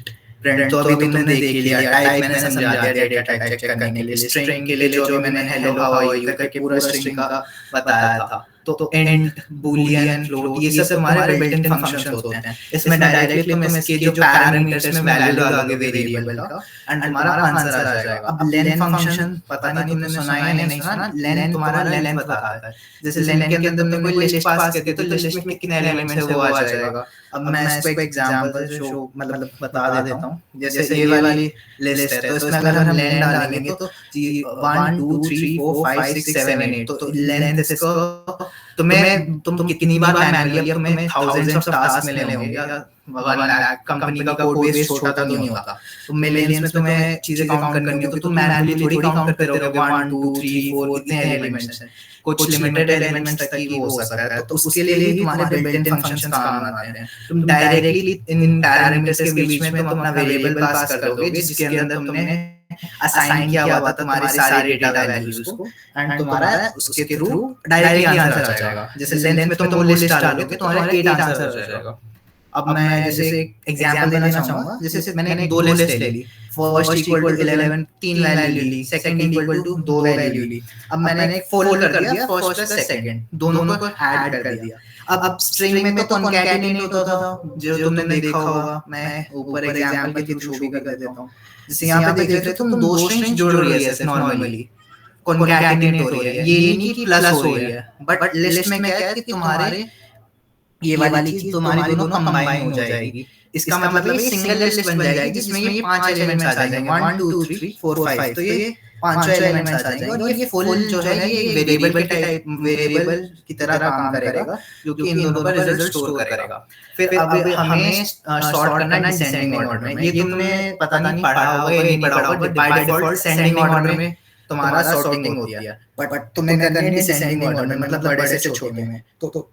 तो अभी तुमने देख लिया, टाइप मैंने समझा दिया डेटा टाइप चेक करने के लिए, स्ट्रिंग के लिए जो मैंने हेलो हाउ आर यू करके पूरा स्ट्रिंग का बताया था। तो इंट, बूलियन, फ्लोट, ये सब हमारे बिल्ट इन फंक्शंस होते हैं। इसमें डायरेक्टली तुम इसके जो पैरामीटर्स में वैल्यू डालोगे वेरिएबल का एंड तुम्हारा आंसर आ जाएगा। अब लेन फंक्शन पता नहीं तुमने सुना है या नहीं सुना, लेन तुम्हारा लेंथ बताता है। जैसे लेन के अंदर तुमने कोई लिस्ट पास कर दी तो लिस्ट में कितने एलिमेंट्स है वो आ जाएगा। अब मैं इसको एक एग्जांपल शो मतलब बता देता हूं। जैसे ये वाली लिस्ट है तो इसमें अगर हम लेन डालेंगे तो 1 2 3 4 5 6 7 8 तो लेंथ इसको तुम कितनी बार मैनुअली तुम्हें थाउजेंड्स ऑफ टास्क मिले होंगे या 1 लाख। कंपनी का कोड बेस छोटा तो नहीं होता, तो मिलियंस में तुम्हें चीजें काउंट करनी होती तो तुम मैनुअली थोड़ी काउंट करते रहोगे 1 2 3 4 इतने एलिमेंट्स हैं, कुछ लिमिटेड एलिमेंट्स तक ही वो हो सकता है। तो उसके लिए ही तुम्हारे बिल्ट इन फंक्शंस काम आते हैं। तुम डायरेक्टली इन पैरामीटर्स के बीच में तुम अपना वेरिएबल पास कर दोगे जिसके अंदर तुमने असाइन किया हुआ था तुम्हारे सारे डेटा वैल्यूज को एंड तुम्हारा उसके थ्रू डायरेक्टली आंसर आ जाएगा। जैसे लेंथ में तुम वो लिस्ट डालोगे तो तुम्हारा 8 आंसर आ जाएगा। अब मैं जैसे एग्जांपल देना चाहूंगा, जैसे मैंने दो लिस्ट ले ली, फर्स्ट इक्वल टू 11 3 वैल्यू ली, सेकंड इक्वल टू 2 वैल्यू ली। अब मैंने एक फोल्ड कर दिया फर्स्ट और सेकंड, दोनों को ऐड कर दिया। अब स्ट्रिंग में तो कॉन्कैटिनेट होता था जो तुमने देखा होगा, मैं ऊपर एग्जांपल के थ्रू शो कर देता हूं। जैसे यहां पे देख रहे हो तुम दो स्ट्रिंग्स जोड़ रही है ऐसे नॉर्मली, कॉन्कैटिनेट हो रही है, ये नहीं कि प्लस हो रही है। बट लिस्ट में क्या है कि तुम्हारे ये वाली चीज तुम्हारी दोनों कंबाइन हो जाएगी। इसका मतलब ये सिंगल लिस्ट बन जाएगी जिसमें ये 5 एलिमेंट्स आ जाएंगे 1 2 3 4 5। तो ये 5 एलिमेंट्स आ जाएंगे और ये फुल जो है ये वेरिएबल के टाइप वेरिएबल की तरह काम करेगा जो कि इन दोनों का रिजल्ट स्टोर करेगा। फिर अब हमें सॉर्ट करना है डिसेंडिंग ऑर्डर में। ये तुमने पता नहीं पढ़ा होगा या नहीं पढ़ा होगा, बाय डिफॉल्ट सेंडिंग ऑर्डर में तुम्हारा सॉर्टिंग होती है, बट तुम्हें करना है डिसेंडिंग ऑर्डर में, मतलब बड़े से छोटे में। तो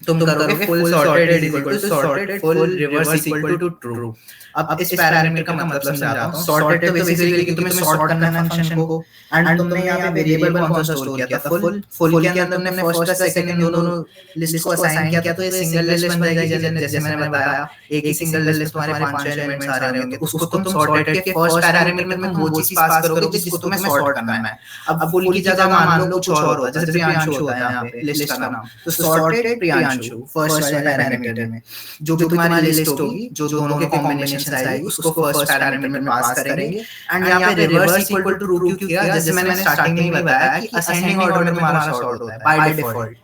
तुम करोगे full sorted is equal to sorted, full reverse equal to true. अब इस पैरामीटर का मतलब समझाता हूं। सॉर्टेड तो बेसिकली कि तुम्हें सॉर्ट करना है फंक्शन को एंड तुमने यहां पे वेरिएबल कौन सा स्टोर किया था, फुल के अंदर तुमने फर्स्ट और सेकंड इन दोनों लिस्ट को असाइन किया तो ये सिंगल लिस्ट बन जाएगी। जैसे मैंने बताया एक ही सिंगल लिस्ट तुम्हारे 5 एलिमेंट्स आ रहे होंगे, उसको तुम सॉर्टेड के फर्स्ट पैरामीटर में तुम वो चीज पास करोगे जिसको तुम्हें सॉर्ट करना है। अब फुल की जगह मान लो कुछ और होता है, जैसे प्रियांशु होता है यहां पे लिस्ट का नाम, तो सॉर्टेड प्रियांशु फर्स्ट वाले पैरामीटर में जो भी तुम्हारी लिस्ट होगी जो दोनों के कॉम्बिनेशन आएगी उसको फर्स्ट पैरामीटर में पास करेंगे। एंड यहां पे रिवर्स इक्वल टू ट्रू क्यों किया, जैसे मैंने स्टार्टिंग में ही बताया कि असेंडिंग ऑर्डर में तुम्हारा सॉर्ट होता है बाय डिफॉल्ट।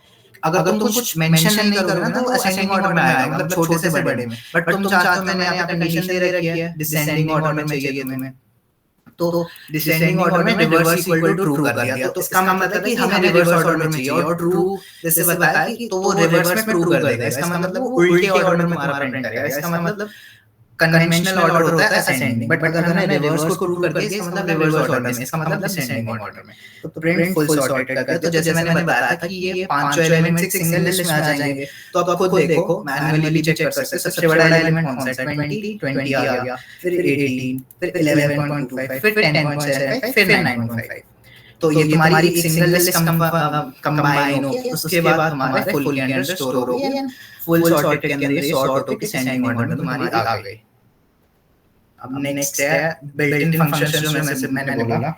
अगर तुम कुछ मेंशन नहीं करोगे ना तो असेंडिंग ऑर्डर में आएगा, मतलब छोटे से बड़े में। बट तुम चाहते हो, मैंने यहां पे कंडीशन दे रखी है डिसेंडिंग ऑर्डर में चाहिए तुम्हें, तो डिसेंडिंग ऑर्डर में रिवर्स इक्वल टू ट्रू कर दिया। तो इसका मतलब है कि हमें रिवर्स ऑर्डर में चाहिए और ट्रू जैसे बताया कि तो वो रिवर्स में ट्रू कर देगा। इसका मतलब वो उल्टे ऑर्डर में तुम्हारा प्रिंट करेगा। इसका मतलब कन्वेंशनल ऑर्डर होता है असेंडिंग, बट अगर हमने रिवर्स को ट्रू कर दिया इसका मतलब रिवर्स ऑर्डर में, इसका मतलब डिसेंडिंग ऑर्डर में। तो प्रिंट फुल सॉर्टेड कर दिया। तो जैसे मैंने बताया था कि ये पांचों एलिमेंट्स एक सिंगल लिस्ट में आ जाएंगे, तो आप खुद देखो मैन्युअली चेक कर सकते हैं सबसे बड़ा एलिमेंट कौन सा है, 20 आ गया, फिर 18, फिर 11.25, फिर 10.75, फिर 9.5। तो ये तुम्हारी एक सिंगल लिस्ट कंबाइन होगी, उसके बाद हमारे फुल के अंदर स्टोर होगी, फुल सॉर्टेड के अंदर ये सॉर्ट होकर डिसेंडिंग ऑर्डर में तुम्हारी आ गई। अब नेक्स्ट है बिल्ट इन फंक्शंस जो मैंने बोला।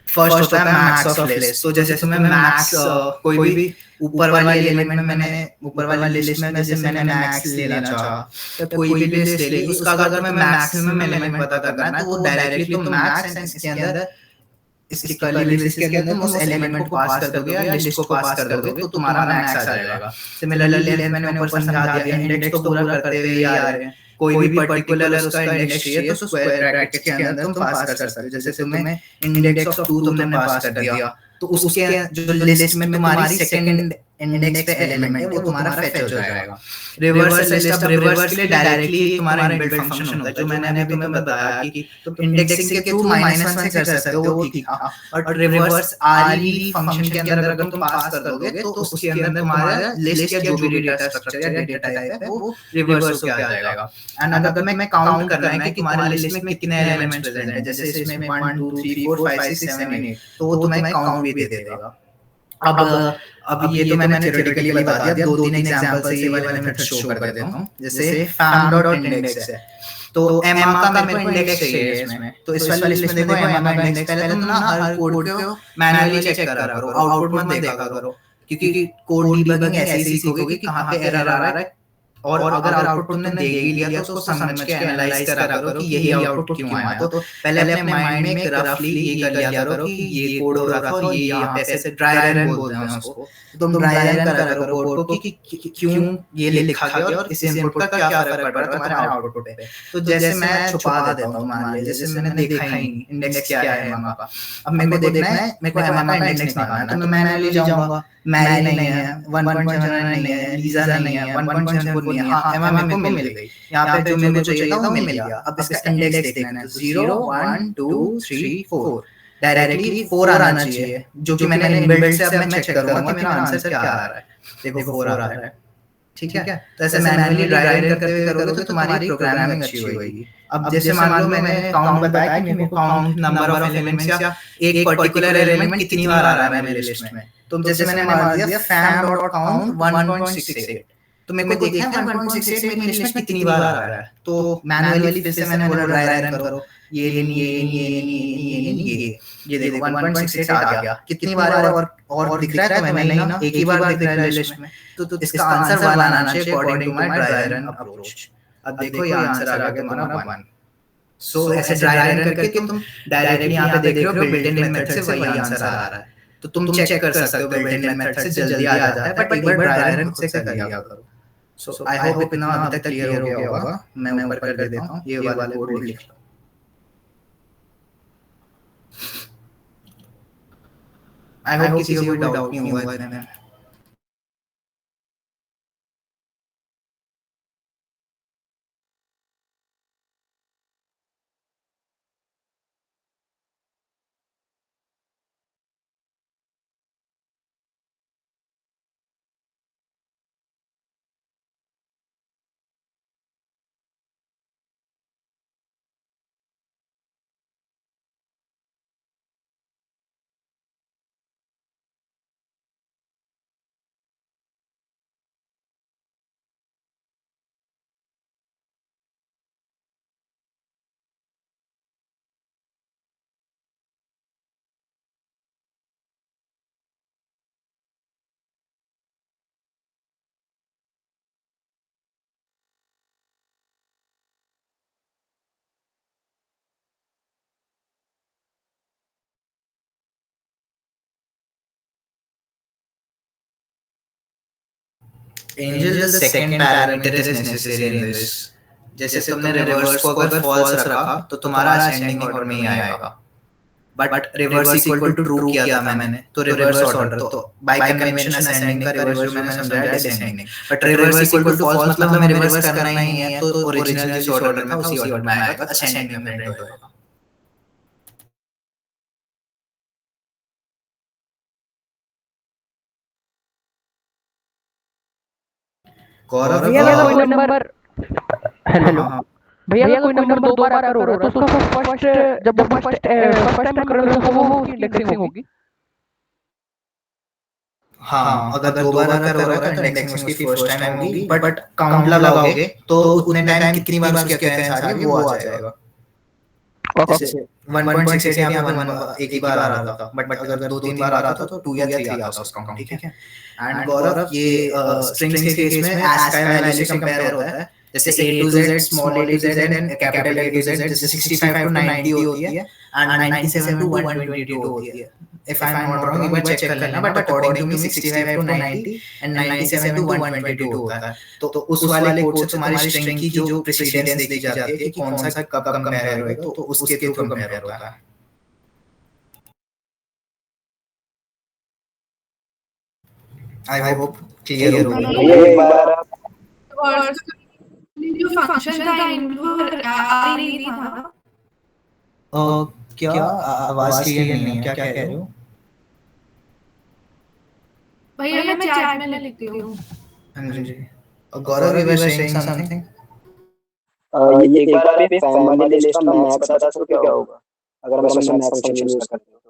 फर्स्ट होता है मैक्स ऑफ लिस्ट। तो जैसे तुम्हें मैक्स कोई भी ऊपर वाली एलिमेंट में मैंने ऊपर वाली लिस्ट में जैसे मैंने मैक्स लेना चाहा, तो कोई भी लिस्ट ले ली, उसका अगर मैं मैक्सिमम एलिमेंट पता करना है तो वो डायरेक्टली तुम मैक्स इसके अंदर इसकी कर्ली लिस्ट के अंदर तुम उस एलिमेंट को पास कर दोगे या लिस्ट को पास कर दोगे तो तुम्हारा मैक्स आ जाएगा। सिमिलरली मैंने ऊपर समझा दिया, इंडेक्स तो पूरा करते हुए आ रहे हैं, कोई भी पर्टिकुलर उसका इंडेक्स चाहिए तो स्क्वायर ब्रैकेट के अंदर तुम पास कर सकते हो। जैसे तुम्हें इंडेक्स ऑफ 2 तुमने पास कर दिया, तो उसके जो लिस्ट में तुम्हारी सेकंड इंडेक्स पे एलिमेंट है वो तुम्हारा फेच हो जाएगा। रिवर्स लिस्ट, अब रिवर्स के लिए डायरेक्टली तुम्हारा इनबिल्ट फंक्शन होता है जो मैंने अभी तुम्हें बताया कि तुम इंडेक्सिंग के थ्रू -1 से कर सकते हो, वो ठीक है। और रिवर्स आरई फंक्शन के अंदर अगर तुम पास कर दोगे तो उसके अंदर तुम्हारा लिस्ट का जो भी डेटा स्ट्रक्चर या डेटा टाइप है वो रिवर्स होके आ जाएगा। एंड अगर मैं काउंट करना है कि तुम्हारी लिस्ट में कितने एलिमेंट्स प्रेजेंट है, जैसे इसमें 1 2 3 4 5 6 7 8, तो वो तुम्हें काउंट भी दे देगा। अब ये तो मैंने थ्योरेटिकली बता दिया, 2-3 एग्जांपल से ये वाले मैं शो कर देता हूं। जैसे fam.index है, तो एमा का मेरे को इंडेक्स चाहिए इसमें, तो इस वाली लिस्ट में देखो एमा का इंडेक्स पहले तुम ना हर कोड को मैन्युअली चेक करा करो, आउटपुट मत देखा करो, क्योंकि कोड डीबगिंग ऐसे ही सीखोगे कि कहां पे एरर आ रहा है, और अगर आउटपुट तुमने देख ही लिया तो उसको समझ के एनालाइज करा करो कि यही आउटपुट क्यों आया। तो पहले अपने माइंड में रफली ये कर लिया करो कि ये कोड हो रहा था और ये यहाँ पे ऐसे ड्राई रन बोलते हैं उसको, तुम ड्राई रन करा करो कोड को कि क्यों ये लिखा गया और इस इनपुट का क्या फर्क पड़ रहा है तुम्हारे आउटपुट पे। तो जैसे मैं छुपा देता हूँ, मान लीजिए जैसे मैंने देखा ही नहीं इंडेक्स क्या है एमा का, अब मेरे को देखना है, मेरे को एमा का इंडेक्स निकालना है, तो मैं मैन्युअली जाऊंगा, मैरी नहीं है, 1.7 नहीं है, लीजा नहीं है, 1.74 नहीं है, हाँ एमा मेरे को मिल गई, यहाँ पे जो मेरे को चाहिए था वो मिल गया। अब इसका इंडेक्स देखना है, 0 1 2 3 4, डायरेक्टली 4 आना चाहिए, जो कि मैंने इनबिल्ट से अब मैं चेक करूंगा कि मेरा आंसर क्या आ रहा है। देखो 4 आ रहा है, ठीक है। तो ऐसे मैन्युअली ड्राई रन करते हुए करोगे तो तुम्हारी प्रोग्रामिंग अच्छी होगी। अब जैसे मान लो मैंने काउंट बताया कि मेरे को काउंट नंबर ऑफ एलिमेंट्स या एक पर्टिकुलर एलिमेंट कितनी बार आ रहा है मेरे लिस्ट में, तो जैसे मैंने मान दिया fam.count 1.68, तो मेरे को देखना है 1.68 मेरी लिस्ट में कितनी बार आ रहा है। तो मैन्युअली फिर से मैंने बोला ड्राई रन करो, ये देखो 1.68 आ गया, कितनी बार है और दिख रहा है, तो मैंने ना एक ही बार दिख रहा है लिस्ट में, तो इसका आंसर 1 आना चाहिए according to my dry run approach. अब देखो ये आंसर आ गया तुम्हारा 1। सो ऐसे ड्राई रन करके तुम डायरेक्टली यहाँ पे देख रहे हो बिल्ट इन मेथड से वही आंसर आ रहा है, तो तुम चेक कर सकते हो बिल्ट इन मेथड से जल्दी आ जाता है, बट एक बार ड्राई रन खुद से कर लिया करो। सो आई होप इतना अभी तक क्लियर हो गया होगा। मैं ऊपर कर देता हूँ, ये वाला कोड लिख लो। आई होप किसी को कोई डाउट नहीं हुआ इसमें। Angel, the second parameter is necessary in this. जैसे तुमने रिवर्स को अगर फॉल्स रखा तो तुम्हारा असेंडिंग ऑर्डर में ही आएगा। But reverse equal to true किया था मैंने, तो रिवर्स ऑर्डर, तो बाय कन्वेंशन असेंडिंग का रिवर्स जो मैंने समझाया descending. But reverse equal to false मतलब हमें रिवर्स करना ही नहीं है, तो ओरिजिनल जिस ऑर्डर में था उसी ऑर्डर में आएगा, तो असेंडिंग में प्रिंट होएगा। गौरव भैया अगर कोई नंबर हेलो भैया अगर कोई नंबर दो बार आकर हो रहा है तो उसका फर्स्ट जब फर्स्ट टाइम कर रहे हो वो उसकी इंडेक्सिंग होगी। हाँ, अगर दो बार आकर हो रहा है तो इंडेक्सिंग उसकी फर्स्ट टाइम होगी, बट काउंट लगाओगे तो उतने टाइम कितनी बार उसकी अकरेंस आ रही है वो आ जाएगा। जैसे 1.68 यहाँ पे एक ही बार आ रहा था, बट अगर दो तीन बार आता था तो 2 या 3 आता उसका काउंट, ठीक है। एंड गौरव, ये स्ट्रिंग्स के केस में ASCII वैल्यू से कंपेयर होता है, जैसे A to Z, small a to z and capital A to Z, जैसे 65 to 90 होती है एंड 97 to 122 होती है। If I am not wrong, एक बार चेक कर लेना, but according to me 65 to 90 and 97 to 122 होता है। तो उस वाले कोड से तुम्हारी स्ट्रिंग की जो प्रेसिडेंस देखी जाती है कि कौन सा कब कंपेयर होएगा, तो उसके थ्रू कंपेयर होता है। आई होप क्लियर हो गई। ये एक बार आप और जो फंक्शन था इनपुट आ ही नहीं था। क्या आवाज क्लियर नहीं है, क्या कह रहे हो? भैया मैं चैट में लिखती हूँ। हाँ जी। गौरव, यू वर सेइंग समथिंग। ये एक बार आप फैम वाली लिस्ट का मैक्स बता सकते हो क्या होगा, अगर हम इसमें मैक्स फंक्शन यूज करते हो तो?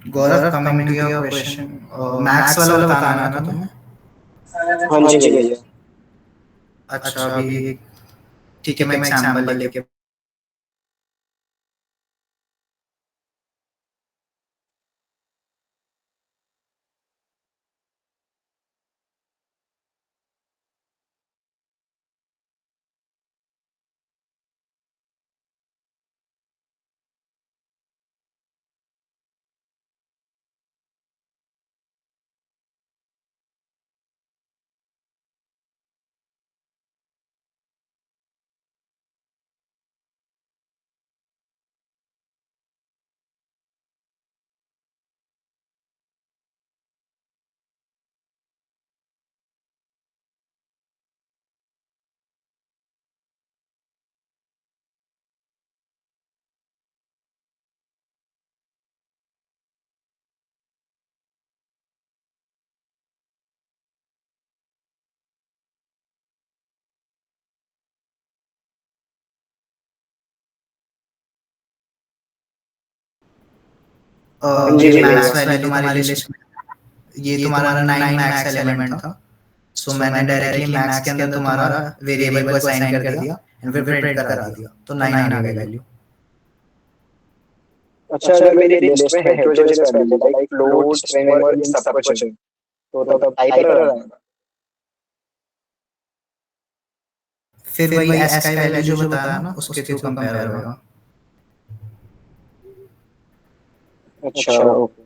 Gaurav, coming to your question, max वाला बताना ना तुम्हें? हाँ जी भैया। अच्छा, अभी ठीक है, मैं एग्जांपल लेके जी ये भैया। मैक्स वैल्यू तुम्हारी लिस्ट में, ये तुम्हारा 9 मैक्स एलिमेंट था। सो मैंने डायरेक्टली मैक्स के अंदर तुम्हारा वेरिएबल को असाइन कर दिया एंड फिर प्रिंट करा दिया, तो 9 आ गई वैल्यू। अच्छा, अगर मेरी लिस्ट में heterogeneous value like float, string और इन सब कुछ है, तो तब टाइप एरर आएगा? फिर वही ASCII वैल्यू जो बताया ना उसके थ्रू कंपेयर होगा। अच्छा, ओके।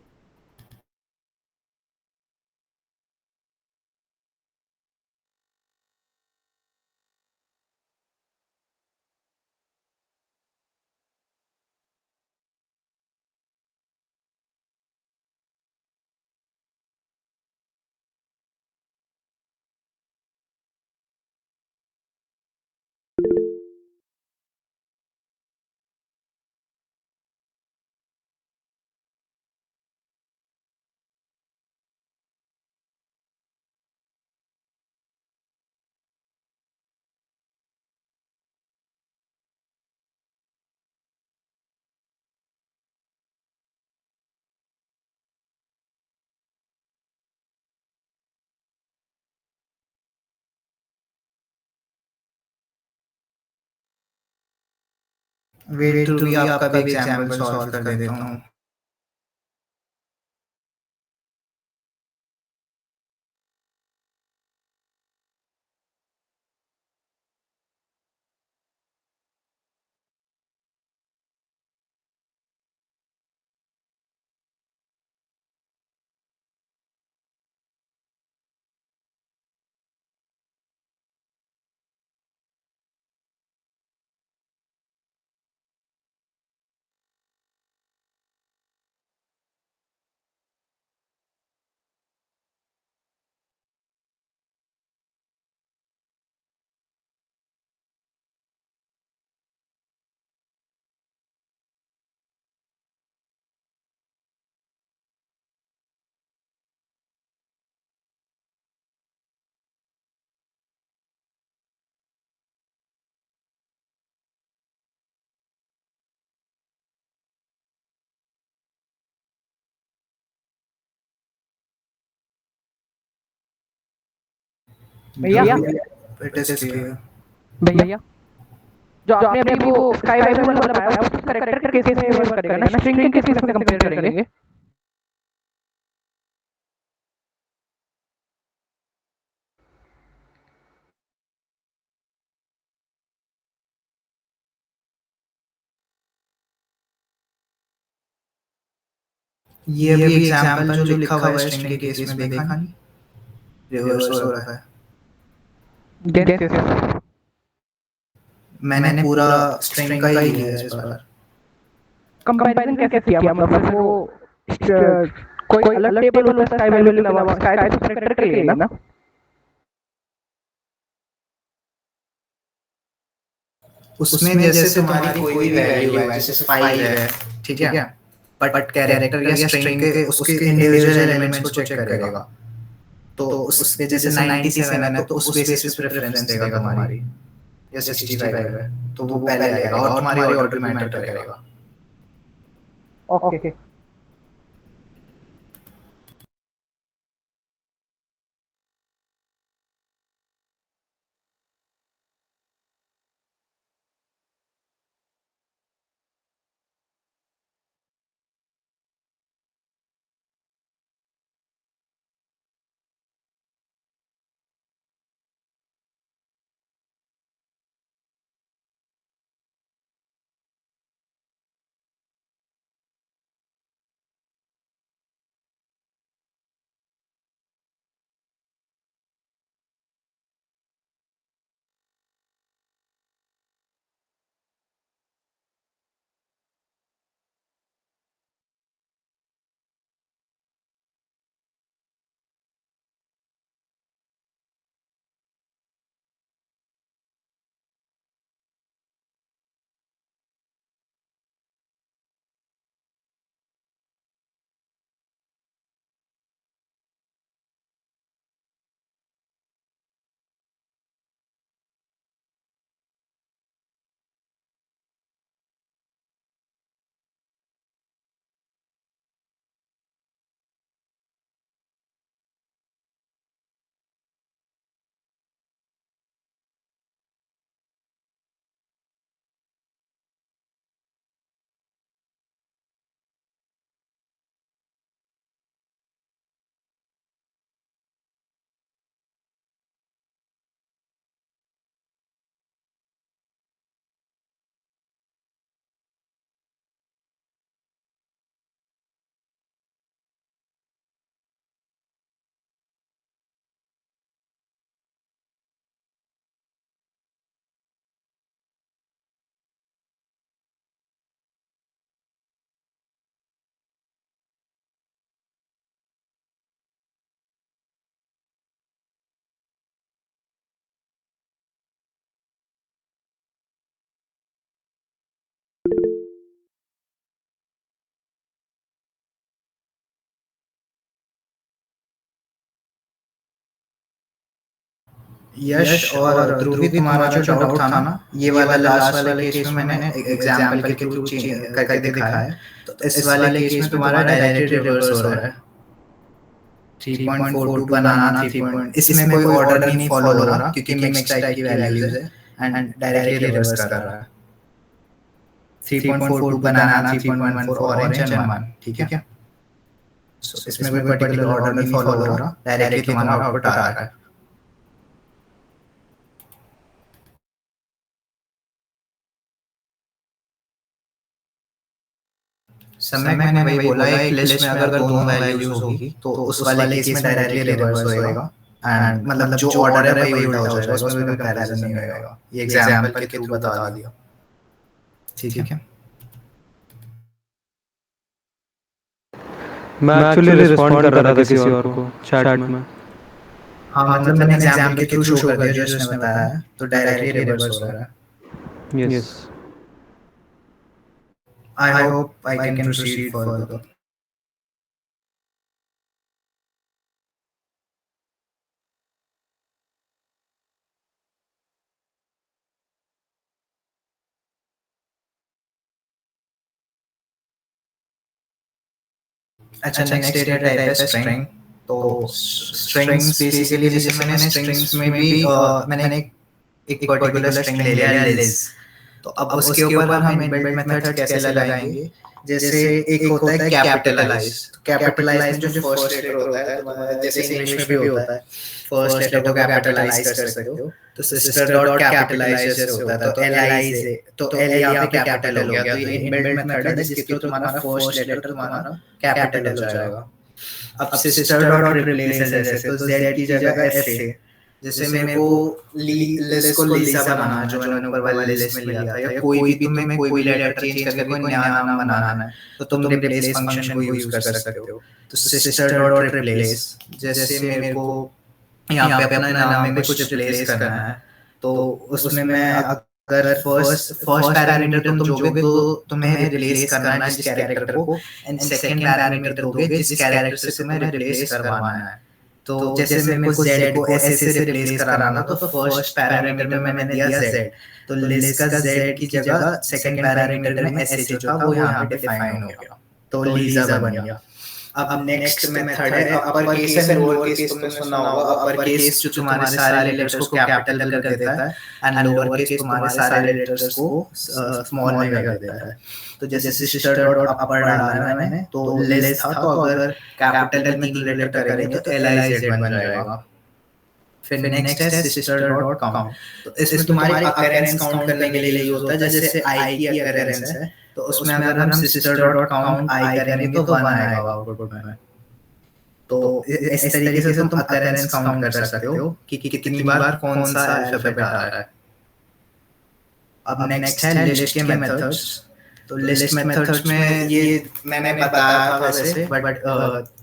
वेट टू भी आपका भी एग्जाम्पल सॉल्व कर देता हूँ। भैया It is clear. भैया जो आपने अभी वो स्काई वैल्यू वाला बताया वो कैरेक्टर के केस में वर्क करेगा ना, स्ट्रिंग के केस में कंपेयर करेंगे। ये भी एग्जांपल जो लिखा हुआ है स्ट्रिंग के केस में देखा नहीं, रिवर्स हो रहा है। मैंने पूरा स्ट्रिंग का ही लिया है इस बार। कंपैरिजन कैसे किया, मतलब वो कोई अलग टेबल होता है स्काई वैल्यू के अलावा, स्काई तो कैरेक्टर के लिए ना। उसमें जैसे तुम्हारी कोई भी वैल्यू है, जैसे 5 है, ठीक है, बट कैरेक्टर या स्ट्रिंग के उसके इंडिविजुअल एलिमेंट्स को चेक करेगा। तो उसके जैसे 97 है तो उस बेसिस पे प्रेफरेंस देगा तुम्हारी, या 65 है तो वो पहले आएगा और तुम्हारी ऑर्डर मैटर करेगा। ओके यश और ध्रुवी, तुम्हारा जो डाउट था ना, ये वाला लास्ट वाले केस में मैंने एग्जांपल के थ्रू करके दिखाया है। तो इस वाले केस में तुम्हारा डायरेक्टली रिवर्स हो रहा है। 3.42 बनाना 3. इसमें कोई ऑर्डर नहीं फॉलो हो रहा क्योंकि मिक्स टाइप की वैल्यूज है एंड डायरेक्टली रिवर्स कर रहा है। 3.42 बनाना, 3.14 ऑरेंज एंड 1, ठीक है। सो इसमें कोई पर्टिकुलर ऑर्डर नहीं फॉलो हो रहा, डायरेक्टली तुम्हारा आउटपुट आ रहा है। समय मैंने वही बोला, एक लिस्ट में अगर दोनों वैल्यूज होगी तो उस वाले केस में डायरेक्टली रिवर्स होएगा, एंड मतलब जो ऑर्डर है वही उल्टा हो जाएगा, उसमें कोई कंपैरिजन नहीं होएगा। ये एग्जांपल के थ्रू बता दिया, ठीक है। मैं एक्चुअली रिस्पॉन्ड कर रहा था किसी और को चैट में। हाँ मतलब मैंने एग्जांपल के थ्रू शो कर दिया जो इसने बताया है, तो डायरेक्टली रिवर्स हो रहा है। Yes. I hope I can proceed further. अच्छा, नेक्स्ट डेटा टाइप है स्ट्रिंग। तो स्ट्रिंग्स बेसिकली, जैसे मैंने स्ट्रिंग्स में भी मैंने एक पर्टिकुलर स्ट्रिंग ले लिया लिज, तो अब उसके ऊपर हम इनबिल्ट मेथड्स कैसे लगाएंगे। जैसे एक होता है कैपिटलाइज, तो कैपिटलाइज में जो फर्स्ट लेटर होता है, तुम्हारा जैसे इंग्लिश में भी होता है, फर्स्ट लेटर को कैपिटलाइज कर सकते हो। तो सिस्टर डॉट कैपिटलाइज जैसे होता है, तो एल आई से, तो एल यहाँ पे कैपिटल हो गया, तो ये इनबिल्ट मेथड है जिसके थ्रू तुम्हारा फर्स्ट लेटर तुम्हारा कैपिटल हो जाएगा। अब सिस्टर डॉट रिप्लेस है जैसे, तो जेड की जगह एस से, जैसे मेरे को लिस्ट को लीसा बनाना है, जो मैंने ऊपर वाले लिस्ट में लिया था, या कोई भी तुम्हें कोई भी लेटर चेंज करके कोई नया नाम बनाना है, तो तुम रिप्लेस फंक्शन को यूज कर सकते हो। तो सिस्टर डॉट रिप्लेस, जैसे मेरे को यहाँ पे अपना नाम में कुछ रिप्लेस करना है, तो उसमें मैं अगर फर्स्ट पैरामीटर तुम दोगे तो तुम्हें रिप्लेस करना है जिस कैरेक्टर को, एंड सेकंड पैरामीटर दोगे जिस कैरेक्टर से तुम्हें रिप्लेस करवाना है। तो जैसे मेरे को z को s से रिप्लेस कराना, तो फर्स्ट पैरामीटर में मैंने दिया z, तो लिस्ट का z की जगह सेकंड पैरामीटर में s जो था वो यहाँ पे डिफाइन हो गया, तो लीजा बन गया। अब नेक्स्ट मेथड है upper case and lower case. तुमने सुना होगा अपर केस जो तुम्हारे सारे लेटर्स को कैपिटल कर देता है, एंड लोअर केस तुम्हारे सारे लेटर्स को स्मॉल में कर देता है। तो जैसे सिस्टर डॉट अपर डाला है मैंने, तो लिस्ट था, तो अगर कैपिटल में तीन लेटर करेंगे तो LIZ बन जाएगा। फिर नेक्स्ट है सिस्टर डॉट काउंट, तो इसमें तुम्हारी अकरेंस काउंट करने के लिए यूज होता है। जैसे आई की अकरेंस है, तो उसमें अगर हम सिस्टर डॉट काउंट आई करेंगे तो 1 आएगा आउटपुट में। तो इस तरीके से तुम अकरेंस काउंट कर सकते हो कि कितनी बार कौन सा अल्फाबेट आ रहा है। अब नेक्स्ट है लिस्ट के मेथड्स। तो लिस्ट मेथड्स में ये मैंने बताया था वैसे, बट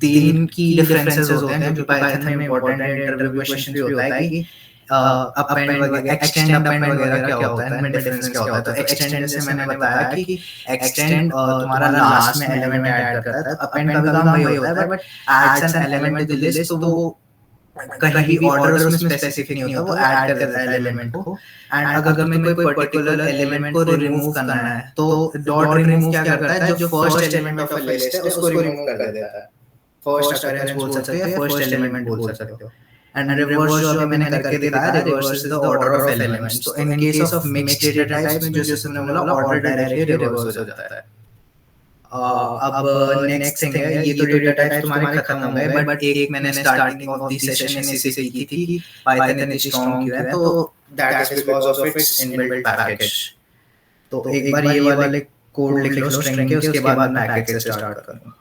तीन की डिफरेंसेस होते हैं जो पाइथन में इंपॉर्टेंट है। इंटरव्यू क्वेश्चन भी होता है कि अपेंड वगैरह, एक्सटेंड अपेंड वगैरह क्या होता है, इनमें डिफरेंस क्या होता है। तो एक्सटेंड जैसे मैंने बताया कि एक्सटेंड तुम्हारा लास्ट में एलिमेंट ऐड करता है, तो अपेंड का भी काम वही होता है, but adds an element to the list, तो वो कहीं भी ऑर्डर उसमें स्पेसिफिक नहीं होता, वो ऐड कर देता है एलिमेंट को। एंड अगर तुम्हें कोई पर्टिकुलर एलिमेंट को रिमूव करना है, तो डॉट रिमूव क्या करता है, जो first element of a list है उसको रिमूव कर देता है। फर्स्ट अकरेंस बोल सकते हो या फर्स्ट एलिमेंट बोल सकते हो। एंड रिवर्स जो अभी मैंने करके दिखाया, reverse is the order of elements. तो in case of mixed data types में जो तुमने बोला, ऑर्डर डायरेक्टली रिवर्स हो जाता है। अब नेक्स्ट थिंग है, ये तो डेटा टाइप्स तुम्हारे खत्म हो गए, बट एक मैंने स्टार्टिंग ऑफ द सेशन में इसी से की थी कि पाइथन इतनी स्ट्रांग क्यों है, तो that is because of its inbuilt package. तो एक बार ये वाले कोड लिख लो स्ट्रिंग के, उसके बाद मैं पैकेज से स्टार्ट करूंगा।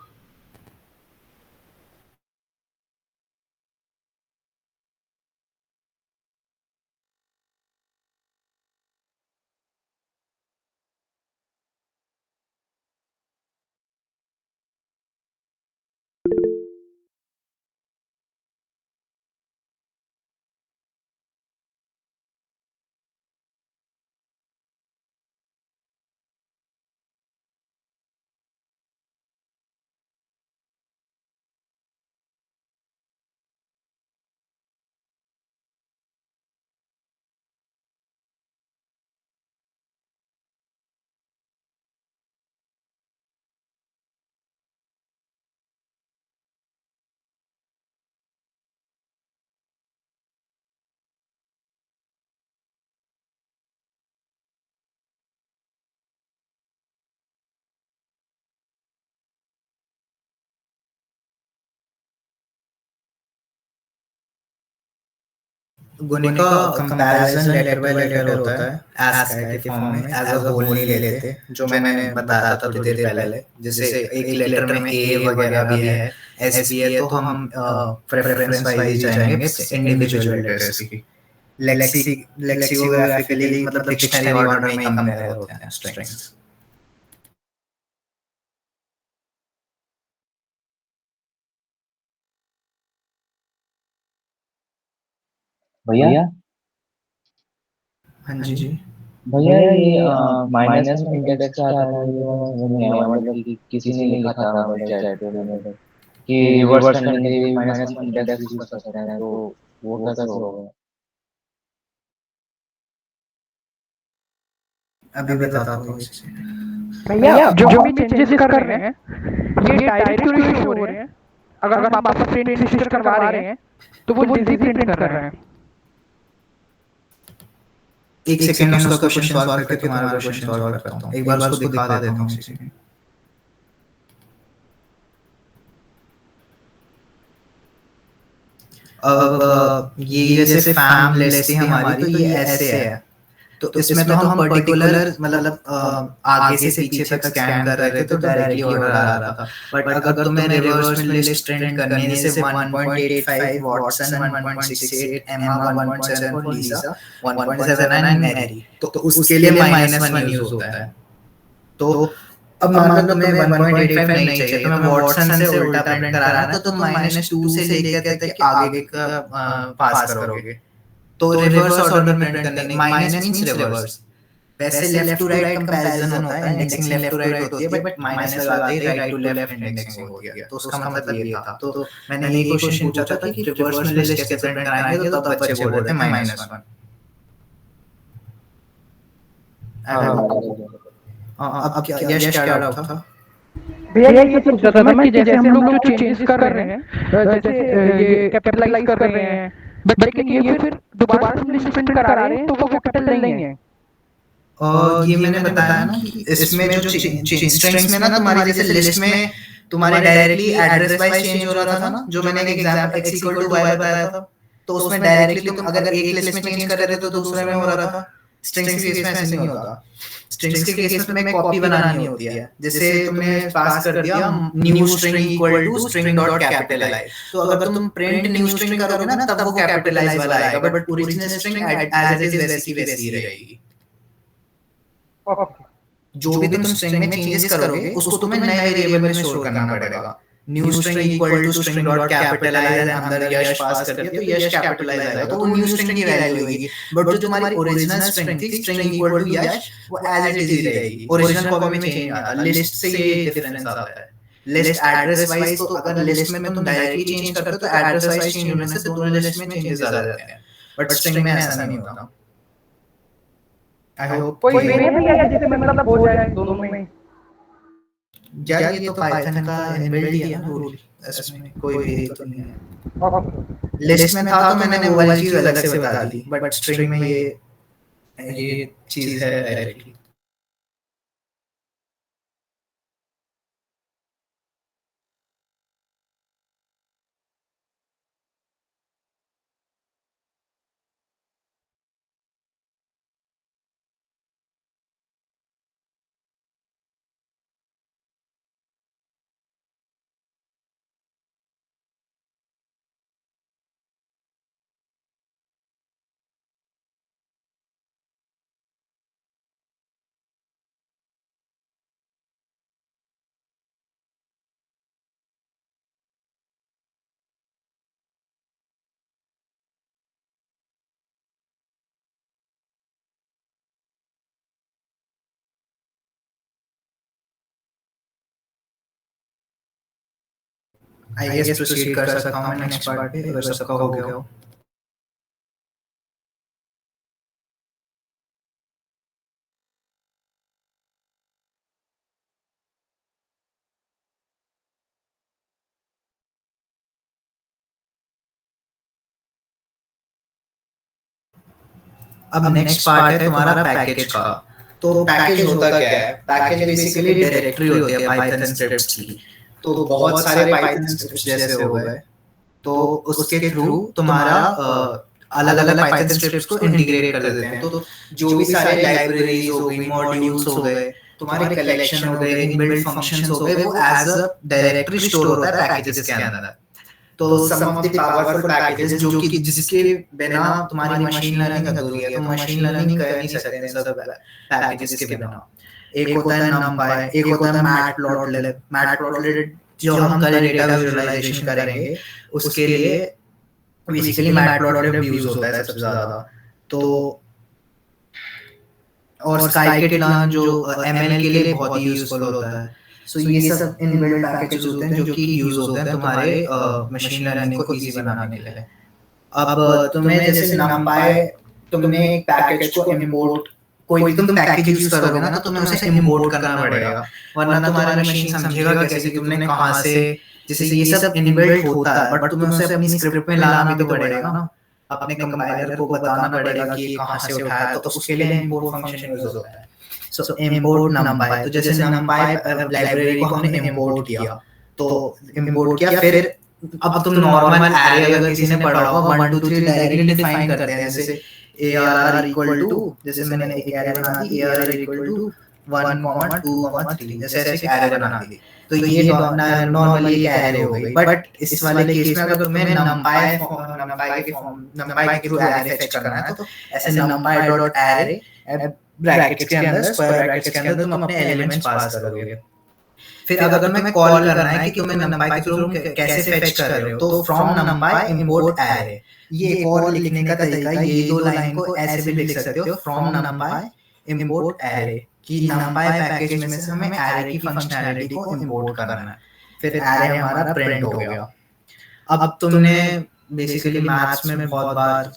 गुनी का कंपैरिजन लेटर बाय लेटर होता है ASCII के फॉर्म में, एज अ होल नहीं लेते, जो मैंने बताया था थोड़ी देर पहले। जैसे एक लेटर में ए वगैरह भी है, एस भी है, तो हम प्रेफरेंस वाइज ही जाएंगे इंडिविजुअल लेटर्स की। लेक्सिकोग्राफिकली मतलब डिक्शनरी ऑर्डर में ही कंपेयर होते हैं स्ट्रिंग्स। भैया हाँ जी भैया ये माइनस में इंडेक्स क्या आता है, ये वो नहीं आया, मतलब कि किसी ने लिखा था मतलब चैट में कि रिवर्स करने के लिए माइनस में इंडेक्स यूज कर सकते हैं, तो वो कैसे होगा? अभी बताता हूँ। भैया जो भी चेंजेस कर रहे हैं ये डायरेक्ट क्यों शो हो रहे हैं? अगर हम वापस प्रिंट इंसिस्ट करवा रहे हैं तो वो डिजी प्रिंट कर रहे हैं। एक सेकंड में उसका क्वेश्चन सॉल्व करके तुम्हारा क्वेश्चन सॉल्व करता हूँ। एक बार उसको दिखा देता हूँ। अब ये जैसे फैम लिस्ट थी हमारी, तो ये ऐसे है। तो इसमें तो हम पर्टिकुलर मतलब आगे से पीछे तक स्कैन कर रहे थे तो डायरेक्टली ऑर्डर आ रहा था। बट अगर तुम्हें रिवर्स में लिस्ट प्रिंट करनी है, जैसे 1.85 वॉटसन, 1.68 एम्मा, 1.74 लीसा, 1.79 मैरी, तो उसके लिए -1 यूज होता है। तो अब मान लो तुम्हें 1.85 नहीं चाहिए, तुम्हें वॉटसन से उल्टा प्रिंट कराना है, तो तुम -2 से लेकर तक आगे का पास करोगे। तो रिवर्स ऑर्डर में प्रिंट करने, माइनस मींस रिवर्स। वैसे लेफ्ट टू राइट कंपैरिजन होता है, इंडेक्सिंग लेफ्ट टू राइट होती है, बट माइनस लगाते ही राइट टू लेफ्ट इंडेक्सिंग हो गया। तो उसका मतलब ये था। तो मैंने ये क्वेश्चन पूछा था कि रिवर्स में लिस्ट कैसे प्रिंट कराएंगे, तो तब बच्चे बोल रहे थे -1। अब क्या यश क्या डाउट था? भैया ये पूछा था मैं कि जैसे हम लोग जो चेंजेस कर रहे हैं, जैसे ये कैपिटलाइज कर रहे हैं, बट लेकिन ये फिर दोबारा हम लिस्ट प्रिंट करा रहे हैं तो वो कैपिटल नहीं है। और ये मैंने बताया ना कि इसमें जो स्ट्रिंग्स में ना तुम्हारी जैसे लिस्ट में तुम्हारे डायरेक्टली एड्रेस वाइज चेंज हो रहा था ना, जो मैंने एक एग्जांपल x = y बताया था, तो उसमें डायरेक्टली तुम अगर एक लिस्ट में चेंज कर रहे थे तो दूसरे में हो रहा था। स्ट्रिंग्स के केस में ऐसे नहीं होता। स्ट्रिंग्स के केस में तुम्हें कॉपी बनानी होती है। जैसे तुमने पास कर दिया new string equal to string dot capitalize, तो अगर तुम प्रिंट न्यू स्ट्रिंग करोगे ना तब वो कैपिटलाइज वाला आएगा, but original string as it is वैसी की वैसी रहेगी। जो भी तुम स्ट्रिंग में चेंजेस करोगे उसको तुम्हें नए वेरिएबल में स्टोर करना पड़ेगा। New string equal to string dot capitalize, अंदर यश पास कर दिया तो यश कैपिटलाइज आएगा, तो वो न्यू स्ट्रिंग की वैल्यू होगी। बट जो तुम्हारी ओरिजिनल स्ट्रिंग थी स्ट्रिंग इक्वल टू यश, वो एज इट इज ही रहेगी। ओरिजिनल कॉपी में चेंज आता है, लिस्ट से ये डिफरेंस आता है। लिस्ट एड्रेस वाइज, तो अगर लिस्ट में तुम डायरेक्टली चेंज करते हो तो एड्रेस वाइज चेंज होने से दोनों लिस्ट में चेंजेस आ जाते हैं, बट स्ट्रिंग में ऐसा नहीं होता। आई होप कोई भैया जैसे मतलब हो जाए दोनों में। यार ये तो पाइथन का इनबिल्ट ही है ना रूल, इसमें कोई भी तो नहीं है। लिस्ट में था तो मैंने वो वाली चीज अलग से बता दी, बट स्ट्रिंग में ये चीज है डायरेक्टली। आई गेस प्रोसीड कर सकता हूं मैं नेक्स्ट पार्ट पे, अगर सबका हो गया हो। अब नेक्स्ट पार्ट है तुम्हारा पैकेज का। तो पैकेज होता क्या है? पैकेज बेसिकली डायरेक्टरी होती है पाइथन स्क्रिप्ट्स की। तो बहुत सारे पाइथन स्क्रिप्ट्स जैसे हो गए, तो उसके थ्रू तुम्हारा अलग अलग पाइथन स्क्रिप्ट्स को इंटीग्रेट कर देते हैं। तो जो भी सारे लाइब्रेरीज हो गई, मॉड्यूल्स हो गए, तुम्हारे कलेक्शन हो गए, इनबिल्ट फंक्शंस हो गए, वो एज अ डायरेक्टरी स्टोर होता है पैकेजेस के अंदर। तो सम ऑफ द पावरफुल पैकेजेस जो कि जिसके बिना तुम्हारी मशीन लर्निंग अधूरी है, तो मशीन लर्निंग कर नहीं सकते हैं सब पैकेजेस के बिना। एक होता है numpy, एक होता है मैटप्लॉटलिब। मैटप्लॉटलिब जो हम कल डेटा विजुअलाइजेशन करेंगे उसके लिए बेसिकली मैटप्लॉटलिब यूज होता है सबसे ज्यादा। तो और scikit-learn जो ML के लिए बहुत ही यूजफुल होता है। सो ये सब इनबिल्ट पैकेजेस होते हैं जो कि यूज होते हैं तुम्हारे मशीन लर्निंग को इजी बनाने के लिए। अब तुम्हें जैसे numpy, तुमने एक पैकेज को इंपोर्ट, कोई तुम पैकेज यूज करोगे ना तो तुम्हें उसे इंपोर्ट करना पड़ेगा, वरना तुम्हारा मशीन समझेगा कैसे कि तुमने कहां से, जैसे ये सब इनबिल्ट होता है बट तुम्हें उसे अपनी स्क्रिप्ट में लाना भी तो पड़ेगा ना, अपने कंपाइलर को बताना पड़ेगा कि कहां से उठाया, तो उसके लिए इंपोर्ट फंक्शन यूज होता है। सो इंपोर्ट numpy, तो जैसे numpy लाइब्रेरी को हमने इंपोर्ट किया, तो इंपोर्ट किया, फिर अब तुम नॉर्मल एरे अगर किसी ने पढ़ा होगा 1 2 3 डायरेक्टली डिफाइन करते हैं, जैसे ARR इक्वल टू, जैसे मैंने एक एरे बना दी ARR इक्वल टू 1, 2, 3, जैसे ऐसे एरे बना दी। तो ये नॉर्मली एक एरे हो गई, बट इस वाले केस में अगर तुम्हें numpy के थ्रू एरे फेच करना है तो ऐसे numpy.array ब्रैकेट्स के अंदर, स्क्वायर ब्रैकेट्स के अंदर तुम अपने एलिमेंट्स पास करोगे। फिर अगर तुम्हें कॉल करना है कि तुम्हें numpy के थ्रू कैसे फेच कर रहे हो, तो फ्रॉम numpy import array, ये एक और लिखने का तरीका है। ये दो लाइन को ऐसे भी लिख सकते हो, फ्रॉम numpy import array, कि numpy पैकेज में से हमें array की फंक्शनैलिटी को इंपोर्ट करना है। फिर array हमारा प्रिंट हो गया। अब तुमने बेसिकली मैथ्स में बहुत बार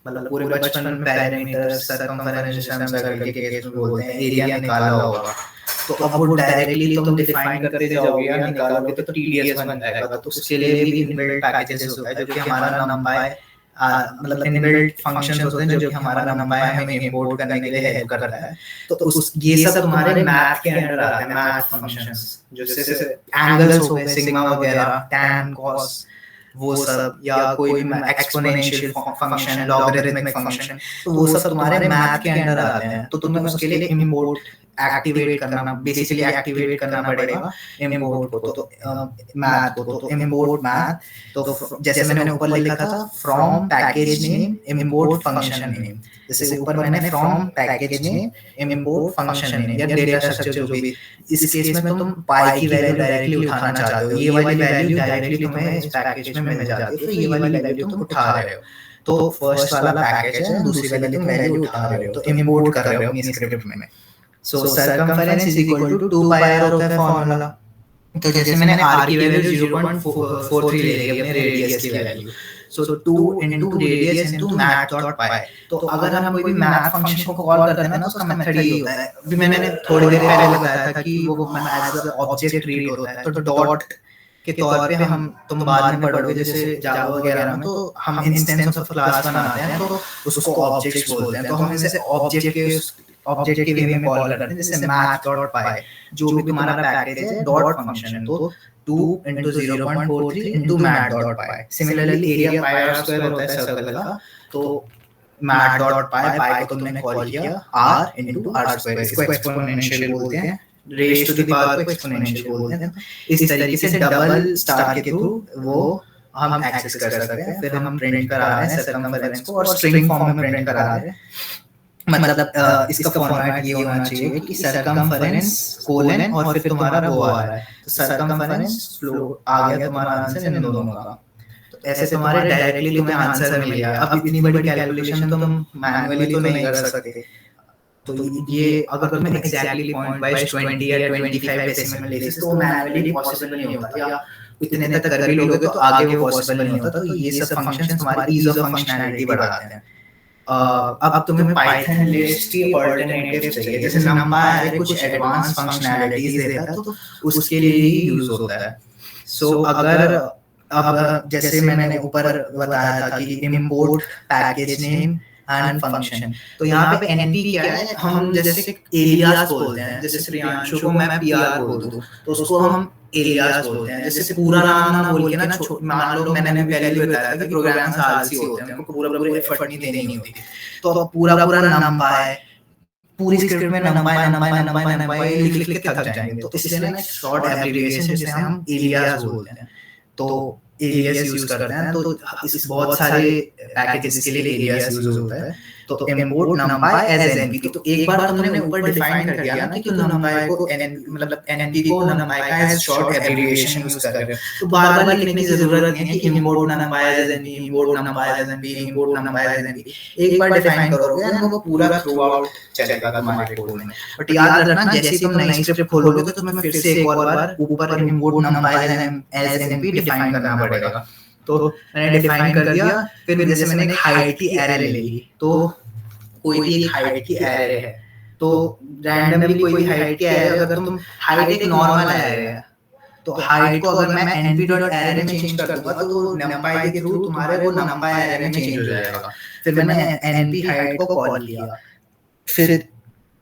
मतलब पूरे बचपन में पैरामीटर्स, सर्कमफरेंस सर्कल के केस में बोलते हैं, एरिया निकाला होगा, तो अब वो डायरेक्टली तुम डिफाइन करते जाओगे या निकालोगे तो टीडीएस बन जाएगा। तो उसके लिए भी इनबिल्ट पैकेजेस होता है जो कि हमारा numpy मतलब इनबिल्ट फंक्शंस होते हैं जो कि हमारा numpy हमें इंपोर्ट करने के लिए हेल्प करता है। तो उस ये सब तुम्हारे मैथ के अंडर आते हैं, मैथ फंक्शंस, जैसे एंगल्स हो गए, सिग्मा वगैरह, tan cos, वो सब, या कोई एक्सपोनेंशियल फंक्शन, लॉगरिथमिक फंक्शन, तो वो सब तुम्हारे मैथ के अंडर आते हैं। तो तुम्हें उसके लिए इंपोर्ट एक्टिवेट करना, बेसिकली एक्टिवेट करना पड़ेगा इंपोर्ट को, तो मैथ को। तो इंपोर्ट मैथ, तो जैसे मैंने ऊपर लिखा था from package name import function name, जैसे ऊपर मैंने from package name import function name या डेटा स्ट्रक्चर जो भी। इस केस में तुम पाई की वैल्यू डायरेक्टली उठाना चाहते हो, ये वाली वैल्यू डायरेक्टली तुम्हें इस पैकेज में मिल जाती है, तो ये वाली वैल्यू तुम उठा रहे हो। तो फर्स्ट वाला पैकेज है, दूसरी वाली तुम वैल्यू उठा रहे हो, तो इंपोर्ट कर रहे हो अपनी स्क्रिप्ट में। So circumference is equal to 2 pi r होता है फॉर्मूला। तो जैसे मैंने r की वैल्यू 0.43 ले ली अपने रेडियस की वैल्यू, सो 2 into रेडियस into math.py। तो अगर हम कोई भी मैथ फंक्शन को कॉल करते हैं ना, तो उसका मेथड ही होता है। अभी मैंने थोड़ी देर पहले बताया था कि वो एज अ ऑब्जेक्ट ट्रीट होता है, तो डॉट के तौर पे हम, तुम बाद में पढ़ोगे जैसे जावा वगैरह में, तो हम इंस्टेंस ऑफ क्लास बनाते हैं तो उसको ऑब्जेक्ट्स बोलते हैं। तो हम इसे ऑब्जेक्ट के वे में कॉल करते हैं, जैसे math.py, जो भी तुम्हारा पैकेज है डॉट फंक्शन है, तो 2 into 0.43 into math.py। Similarly area pi r square होता है सर्कल का, तो math.py, पाई को तुमने कॉल किया r into r स्क्वायर, इसको एक्सपोनेंशियल बोलते हैं, रेज टू द पावर को एक्सपोनेंशियल बोलते हैं। इस तरीके से डबल स्टार के थ्रू वो हम एक्सेस कर सकते हैं। फिर हम प्रिंट करा रहे हैं सर्कमफरेंस को, और स्ट्रिंग फॉर्म में प्रिंट करा रहे हैं। मतलब इसका फॉर्मेट ये होना चाहिए कि सर्कमफरेंस कोलन और फिर तुम्हारा वो आ रहा है, तो सर्कमफरेंस फ्लो आ गया तुम्हारा आंसर इन दोनों का। तो ऐसे तुम्हारे डायरेक्टली तुम्हें आंसर मिल गया। अब इतनी बड़ी कैलकुलेशन तुम मैन्युअली तो नहीं कर सकते, तो ये अगर तुम्हें एग्जैक्टली पॉइंट वाइज 20 या 25 डेसिमल प्लेसेस, तो मैन्युअली पॉसिबल नहीं होता, या इतने तक कर भी लोगे तो आगे वो पॉसिबल नहीं होता। तो ये सब फंक्शंस तुम्हारी ईज ऑफ फंक्शनैलिटी बढ़ाते हैं। अब तुम्हें पाइथन लिस्ट की अल्टरनेटिव चाहिए, जैसे numpy कुछ एडवांस फंक्शनैलिटीज देता है तो उसके लिए ही यूज होता है। सो अगर अब जैसे मैंने ऊपर बताया था कि import package name and function. तो यहाँ पे एनपी क्या है, हम जैसे एलियास बोलते हैं, जैसे प्रियांशु को मैं पीआर बोल दूं तो उसको हम एलियास बोलते हैं। जैसे पूरा नाम ना बोल के ना, मान लो मैंने भी पहले भी बताया था कि प्रोग्रामर्स आलसी होते हैं, उनको पूरा एफर्ट नहीं देनी होती, तो पूरा नंपाई पूरी स्क्रिप्ट में नंपाई लिख के थक जाएंगे। तो इसलिए ना शॉर्ट एब्रिविएशन जिसे हम एलियास बोलते हैं, तो एलियास यूज करते हैं। तो इस बहुत सारे पैकेजेस के लिए एलियास यूज होता है। तो इंपोर्ट numpy एज एनपी, तो एक बार तुमने ऊपर डिफाइन कर दिया ना कि numpy को मतलब एनपी को numpy का एज शॉर्ट एब्रिविएशन यूज कर रहे हो, तो बार-बार लिखने की जरूरत नहीं है कि import numpy as NP, import numpy as NP, import numpy as NP. एक बार डिफाइन करोगे ना, वो पूरा थ्रू आउट चलेगा तुम्हारे कोड में। बट याद रखना, जैसे ही तुम नई स्क्रिप्ट खोलोगे तो तुम्हें फिर से एक और बार ऊपर import numpy as NP define करना पड़ेगा। तो मैंने डिफाइन कर दिया, फिर जैसे मैंने एक हाइट की एरे ले ली, तो कोई भी एक हाइट की एरे है, तो रैंडमली कोई भी हाइट की एरे, अगर तुम हाइट एक नॉर्मल एरे है, तो हाइट को अगर मैं np.array में चेंज कर दूंगा तो numpy के थ्रू तुम्हारे वो numpy array में चेंज हो जाएगा। फिर मैंने np height को कॉल किया, फिर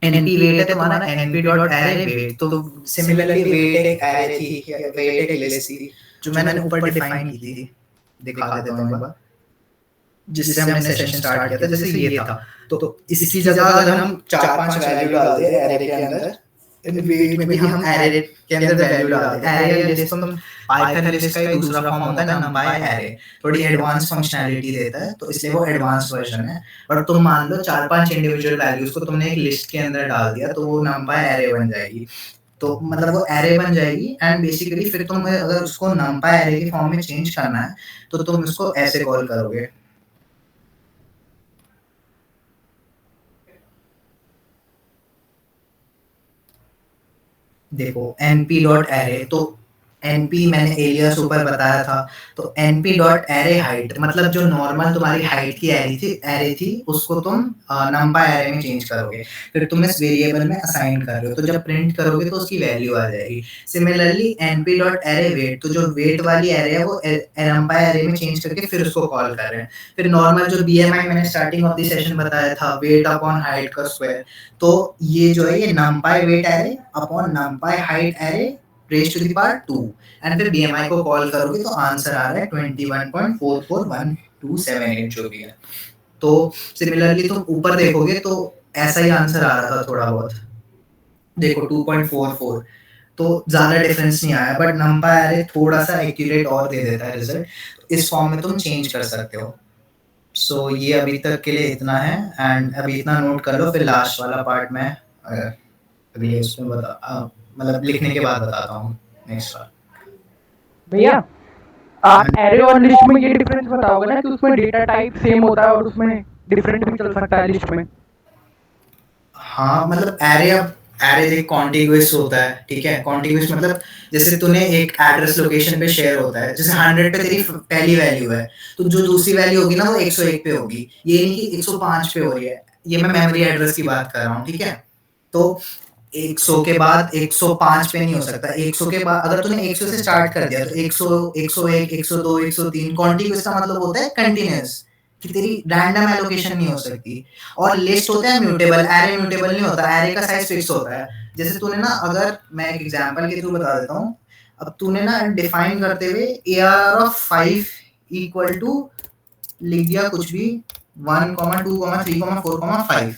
np weight है तुम्हारा np.array weight, तो सिमिलरली weight एक array थी, weight एक लिस्ट थी जो मैंने ऊपर डिफाइन की थी, दिखा देता हूँ एक बार, जिससे हमने सेशन स्टार्ट किया था। जैसे ये था, तो इसकी जगह अगर हम 4-5 वैल्यू डाल दे एरे के अंदर, वेट में भी हम एरे के अंदर वैल्यू डाल दे। एरे लिस्ट तो पाइथन लिस्ट का एक दूसरा फॉर्म होता है numpy एरे, थोड़ी एडवांस फंक्शनैलिटी देता है, तो इसलिए वो एडवांस वर्जन है। और तुम मान लो 4-5 इंडिविजुअल वैल्यूज को तुमने एक लिस्ट के अंदर डाल दिया, तो वो numpy एरे बन जाएगी। तो मतलब वो एरे बन जाएगी, एंड बेसिकली फिर तुम अगर उसको numpy एरे के फॉर्म में चेंज करना है तो तुम उसको ऐसे कॉल करोगे। देखो np.array, तो np मैंने एलियास ऊपर बताया था, तो np.array height मतलब जो नॉर्मल तुम्हारी हाइट की एरे थी उसको तुम numpy array में चेंज करोगे, फिर तुम इस वेरिएबल में असाइन कर रहे हो, तो जब प्रिंट करोगे तो उसकी वैल्यू आ जाएगी। सिमिलरली np.array weight, तो जो वेट वाली एरे है वो numpy array में चेंज करके फिर उसको कॉल कर रहे हैं। फिर नॉर्मल जो bmi मैंने स्टार्टिंग ऑफ द सेशन बताया था, वेट अपॉन हाइट का स्क्वायर, तो ये जो है ये numpy weight array upon numpy height array raised to the power 2, and फिर BMI को कॉल करोगे तो आंसर आ रहा है 21.441278 जो भी है। तो सिमिलरली तुम ऊपर देखोगे तो ऐसा ही आंसर आ रहा था थोड़ा बहुत, देखो 2.44, तो ज्यादा डिफरेंस नहीं आया, बट numpy array थोड़ा सा एक्यूरेट और दे देता है रिजल्ट। इस फॉर्म में तुम चेंज कर सकते हो। सो ये अभी तक के लिए इतना है, एंड अभी इतना नोट कर लो, फिर लास्ट वाला पार्ट में अगले उसमें बता मतलब लिखने के बाद बताता हूँ नेक्स्ट बार। भैया आप एरे और लिस्ट में ये डिफरेंस बताओगे ना कि उसमें डेटा टाइप सेम होता है और उसमें डिफरेंट भी चल सकता है लिस्ट में? हाँ, मतलब एरे एक कॉन्टिग्यूअस होता है, ठीक है। कॉन्टिग्यूअस मतलब जैसे तूने एक एड्रेस लोकेशन पे शेयर होता है, जैसे 100 पे तेरी पहली वैल्यू है, तो जो दूसरी वैल्यू होगी ना वो 101 पे होगी, ये नहीं कि 105 पे हो रही है। ये मैं मेमोरी एड्रेस की बात कर रहा हूँ, ठीक है। तो 100 के बाद 105 पे नहीं हो सकता। 100 के बाद अगर तूने 100 से स्टार्ट कर दिया तो 100, 101, 102, 103, कॉन्टिग्यूअस का मतलब होता है कंटीन्यूअस, कि तेरी रैंडम एलोकेशन नहीं हो सकती। और लिस्ट होता है म्यूटेबल, एरे म्यूटेबल नहीं होता, एरे का साइज फिक्स होता है। जैसे तूने ना, अगर मैं एक एग्जांपल के थ्रू बता देता हूँ, अब तूने ना डिफाइन करते हुए ARR ऑफ 5 इक्वल टू लिख दिया कुछ भी 1, 2, 3, 4, 5,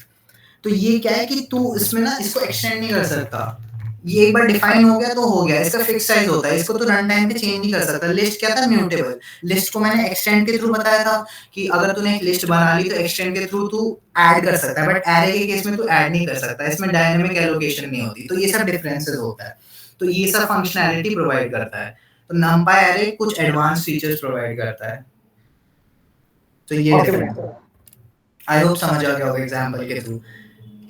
तो ये क्या है कि तू इसमें ना इसको एक्सटेंड नहीं कर सकता। ये एक बार डिफाइन हो गया तो हो गया, इसका फिक्स साइज होता है, इसको तो रन टाइम पे चेंज नहीं कर सकता। लिस्ट क्या था? म्यूटेबल। लिस्ट को मैंने एक्सटेंड के थ्रू बताया था कि अगर तूने एक लिस्ट बना ली तो एक्सटेंड के थ्रू तू ऐड कर सकता है, बट एरे के केस में तू ऐड नहीं कर सकता, इसमें डायनामिक एलोकेशन नहीं होती। तो ये सब डिफरेंसेस होता है, तो ये सब फंक्शनैलिटी प्रोवाइड करता है। तो numpy array कुछ एडवांस फीचर्स प्रोवाइड करता है। तो ये आई होप समझ आ गया होगा एग्जांपल के थ्रू,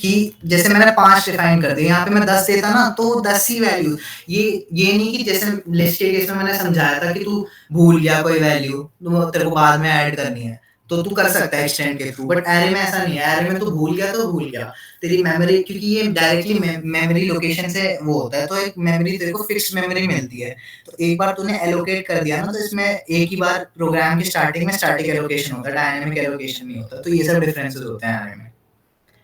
कि जैसे मैंने 5 डिफाइन कर दिए, यहाँ पे मैं 10 देता ना तो 10 ही वैल्यू। ये नहीं कि जैसे लिस्ट के केस में मैंने समझाया था कि तू भूल गया कोई वैल्यू तो तेरे को बाद में ऐड करनी है, तो तू कर सकता है एक्सटेंड के थ्रू, बट एरे में ऐसा नहीं है। एरे में तू भूल गया तो भूल गया, तेरी मेमोरी, क्योंकि ये डायरेक्टली मेमोरी लोकेशन से वो होता है, तो एक मेमोरी तेरे को फिक्स मेमोरी मिलती है। तो एक बार तूने एलोकेट कर दिया ना, तो इसमें एक ही बार प्रोग्राम की स्टार्टिंग में स्टैटिक एलोकेशन होता है, डायनामिक एलोकेशन नहीं होता। तो ये सब डिफरेंसेस होते हैं एरे में।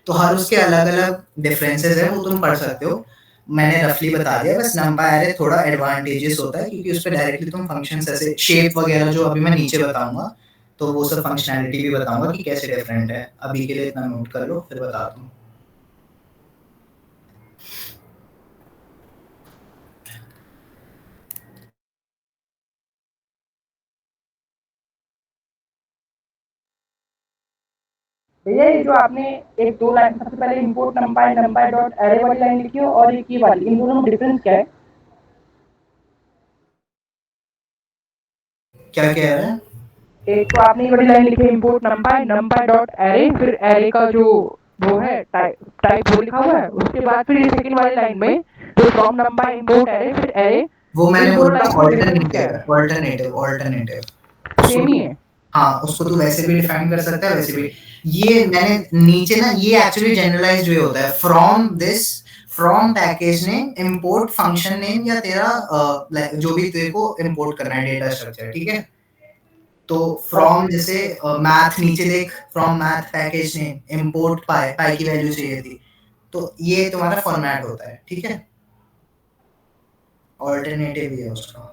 तो हर उसके अलग अलग डिफरेंसेस है, वो तुम पढ़ सकते हो। मैंने रफली बता दिया। बस नंपायर है थोड़ा एडवांटेजेस होता है, क्योंकि उस पे डायरेक्टली तुम फंक्शंस ऐसे शेप वगैरह जो अभी मैं नीचे बताऊंगा, तो वो सब फंक्शनैलिटी भी बताऊंगा कि कैसे डिफरेंट है। अभी के लिए इतना नोट कर लो, फिर बताता हूँ। भैया ये जो आपने एक 2 लाइन, सबसे पहले इंपोर्ट नंपाई डॉट एरे वाली लाइन लिखी हो और एक ये वाली, इन दोनों में डिफरेंस क्या है? क्या कह रहा है? एक तो आपने ये वाली लाइन लिखी है इंपोर्ट नंपाई डॉट एरे, फिर एरे का जो वो है टाइप वो लिखा हुआ है, उसके बाद फिर ये सेकंड वाली लाइन में जो फ्रॉम नंपाई इंपोर्ट एरे फिर एरे, वो मैंने बोला ऑल्टरनेटिव ऑल्टरनेटिव सेम ही है। हाँ, उसको तू वैसे भी डिफाइन कर सकता है, वैसे भी। ये मैंने नीचे ना, ये एक्चुअली जनरलाइज्ड वे होता है। From package name import function name, या तेरा जो भी तेरे को इंपोर्ट करना है डेटा स्ट्रक्चर, ठीक है। तो फ्रॉम जैसे मैथ, नीचे देख, from math package name import pi की वैल्यू चाहिए थी, तो ये तुम्हारा फॉर्मेट होता है, ठीक है। ऑल्टरनेटिव ही है उसका।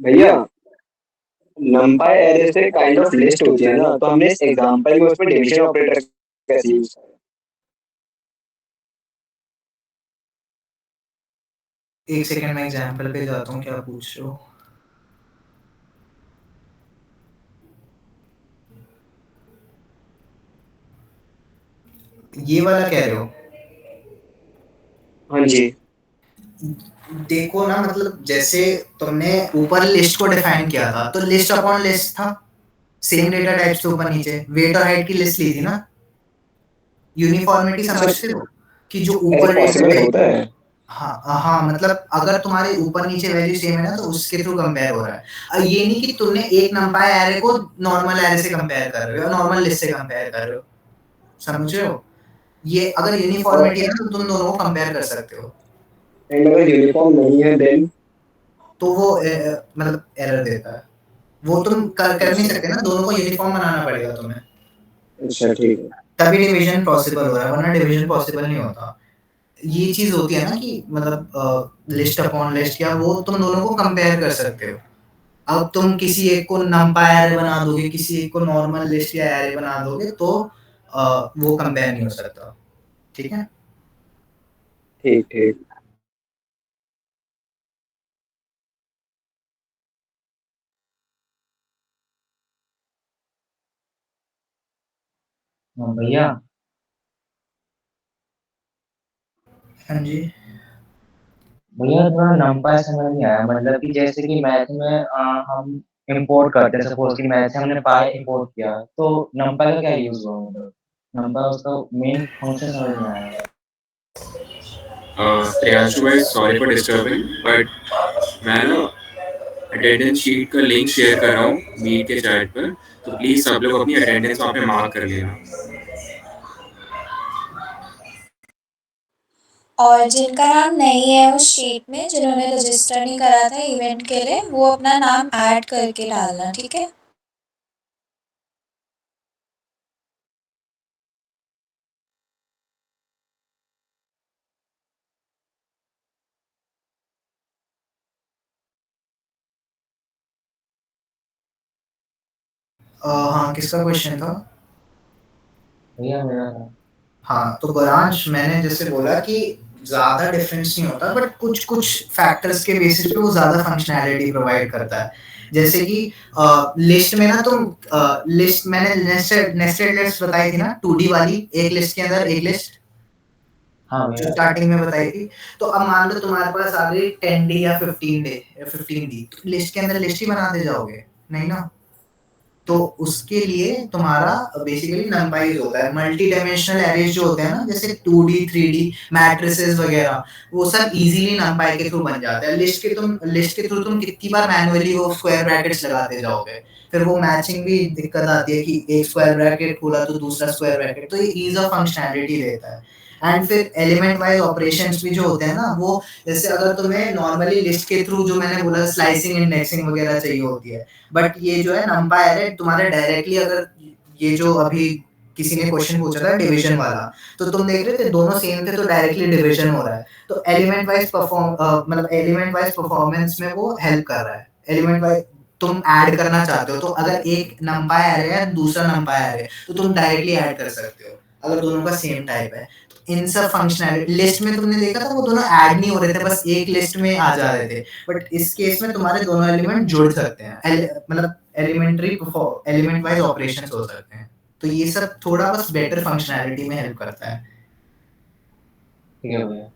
भैया नंपाई एरे से काइंड ऑफ लिस्ट होती है ना, तो हमने इस एग्जांपल में उस पर डिवीजन ऑपरेटर कैसे यूज किया? एक सेकंड में एग्जांपल पे जाता हूँ, क्या पूछ रहे हो। ये वाला कह रहे हो? हाँ जी। देखो ना, मतलब जैसे तुमने ऊपर लिस्ट को डिफाइन किया था, तो लिस्ट अपॉन लिस्ट था, सेम डेटा टाइप्स के ऊपर नीचे वेट और हाइट की लिस्ट ली थी ना। यूनिफॉर्मिटी समझते हो कि जो ऊपर पॉसिबल होता है। हाँ, मतलब अगर तुम्हारे ऊपर नीचे वैल्यू सेम है ना, तो उसके थ्रू कंपेयर हो रहा है। ये नहीं कि तुमने एक नंपाई एरे को नॉर्मल एरे से कंपेयर कर रहे हो, नॉर्मल लिस्ट से कंपेयर कर रहे हो, समझ रहे हो। ये अगर यूनिफॉर्मिटी है ना, तो तुम दोनों को कंपेयर कर सकते हो। एंड अगर यूनिफॉर्म नहीं है देन तो वो मतलब एरर देता है। वो तुम कर नहीं सकते ना, दोनों को यूनिफॉर्म बनाना पड़ेगा तुम्हें। अच्छा ठीक है। तभी डिवीजन पॉसिबल हो रहा है, वरना डिवीजन पॉसिबल नहीं होता। ये चीज होती है ना कि मतलब लिस्ट अपॉन लिस्ट, या वो तुम दोनों को कंपेयर कर सकते हो। अब तुम किसी एक को नंपाई एरे बना दोगे, किसी एक को नॉर्मल लिस्ट या एरे बना दोगे, तो वो कंपेयर नहीं हो सकता, ठीक है। ठीक ठीक। हाँ भैया। हाँ जी। भैया थोड़ा नंपाई समझ नहीं आया, मतलब कि जैसे कि मैथ में हम इंपोर्ट करते हैं, सपोज कि मैथ से हमने पाई इंपोर्ट किया, तो नंपाई का क्या यूज हुआ, मतलब नंपाई उसका मेन फंक्शन समझ नहीं आया। प्रियांशु भाई, सॉरी फॉर डिस्टर्बिंग, बट मैं ना अटेंडेंस शीट का लिंक शेयर कर रहा हूँ मीट के चैट पर, तो प्लीज़ सब लोग अपनी अटेंडेंस वहाँ पे मार्क कर लेना। और जिनका नाम नहीं है उस शीट में, जिन्होंने रजिस्टर नहीं करा था इवेंट के लिए, वो अपना नाम ऐड करके डालना, ठीक है। हाँ, किसका क्वेश्चन था? भैया मेरा हाँ, तो ब्रांच मैंने जैसे बोला कि ज्यादा डिफरेंस नहीं होता, बट कुछ कुछ फैक्टर्स के बेसिस पे वो ज्यादा फंक्शनैलिटी प्रोवाइड करता है। जैसे कि लिस्ट में ना तुम लिस्ट, मैंने नेस्टेड लिस्ट बताई थी ना, 2D वाली, एक लिस्ट के अंदर एक लिस्ट, हाँ जो भैया। स्टार्टिंग में बताई थी। तो अब मान लो तुम्हारे पास आ गई 10D या 15D, तो लिस्ट के अंदर लिस्ट ही बनाते जाओगे नहीं ना। तो उसके लिए तुम्हारा बेसिकली नंपाई होता है। मल्टी डायमेंशनल एरेज जो होते हैं ना, जैसे 2D 3D मैट्रिसेस वगैरह, वो सब इजीली नंपाई के थ्रू बन जाते हैं। लिस्ट के थ्रू तुम कितनी बार मैनुअली वो स्क्वायर ब्रैकेट्स लगाते जाओगे, फिर वो मैचिंग भी दिक्कत आती है कि एक स्क्वायर ब्रैकेट खोला तो दूसरा स्क्वायर ब्रैकेट, तो ये ईज ऑफ फंक्शनैलिटी देता है। एंड फिर एलिमेंट वाइज ऑपरेशंस भी जो होते हैं ना, वो जैसे अगर तुम्हें नॉर्मली लिस्ट के थ्रू जो मैंने बोला स्लाइसिंग इंडेक्सिंग वगैरह चाहिए होती है, बट ये जो है नंपाई एरे तुम्हारे डायरेक्टली, अगर ये जो अभी किसी ने क्वेश्चन पूछा था डिवीजन वाला, तो तुम देख रहे थे दोनों सेम थे तो डायरेक्टली डिवीजन हो रहा है, तो एलिमेंट वाइज मतलब एलिमेंट वाइज परफॉर्मेंस में वो हेल्प कर रहा है। एलिमेंट वाइज तुम ऐड करना चाहते हो, तो अगर एक नंपाई एरे है दूसरा नंपाई एरे, तो तुम डायरेक्टली ऐड कर सकते हो अगर दोनों का सेम टाइप है। इन सब फंक्शनैलिटी लिस्ट में तुमने देखा था वो दोनों ऐड नहीं हो रहे थे, बस एक लिस्ट में आ जा रहे थे, बट इस केस में तुम्हारे दोनों एलिमेंट जुड़ सकते हैं, मतलब एलिमेंट वाइज ऑपरेशंस हो सकते हैं। तो ये सब थोड़ा बस बेटर फंक्शनैलिटी में हेल्प करता है। ठीक है भैया।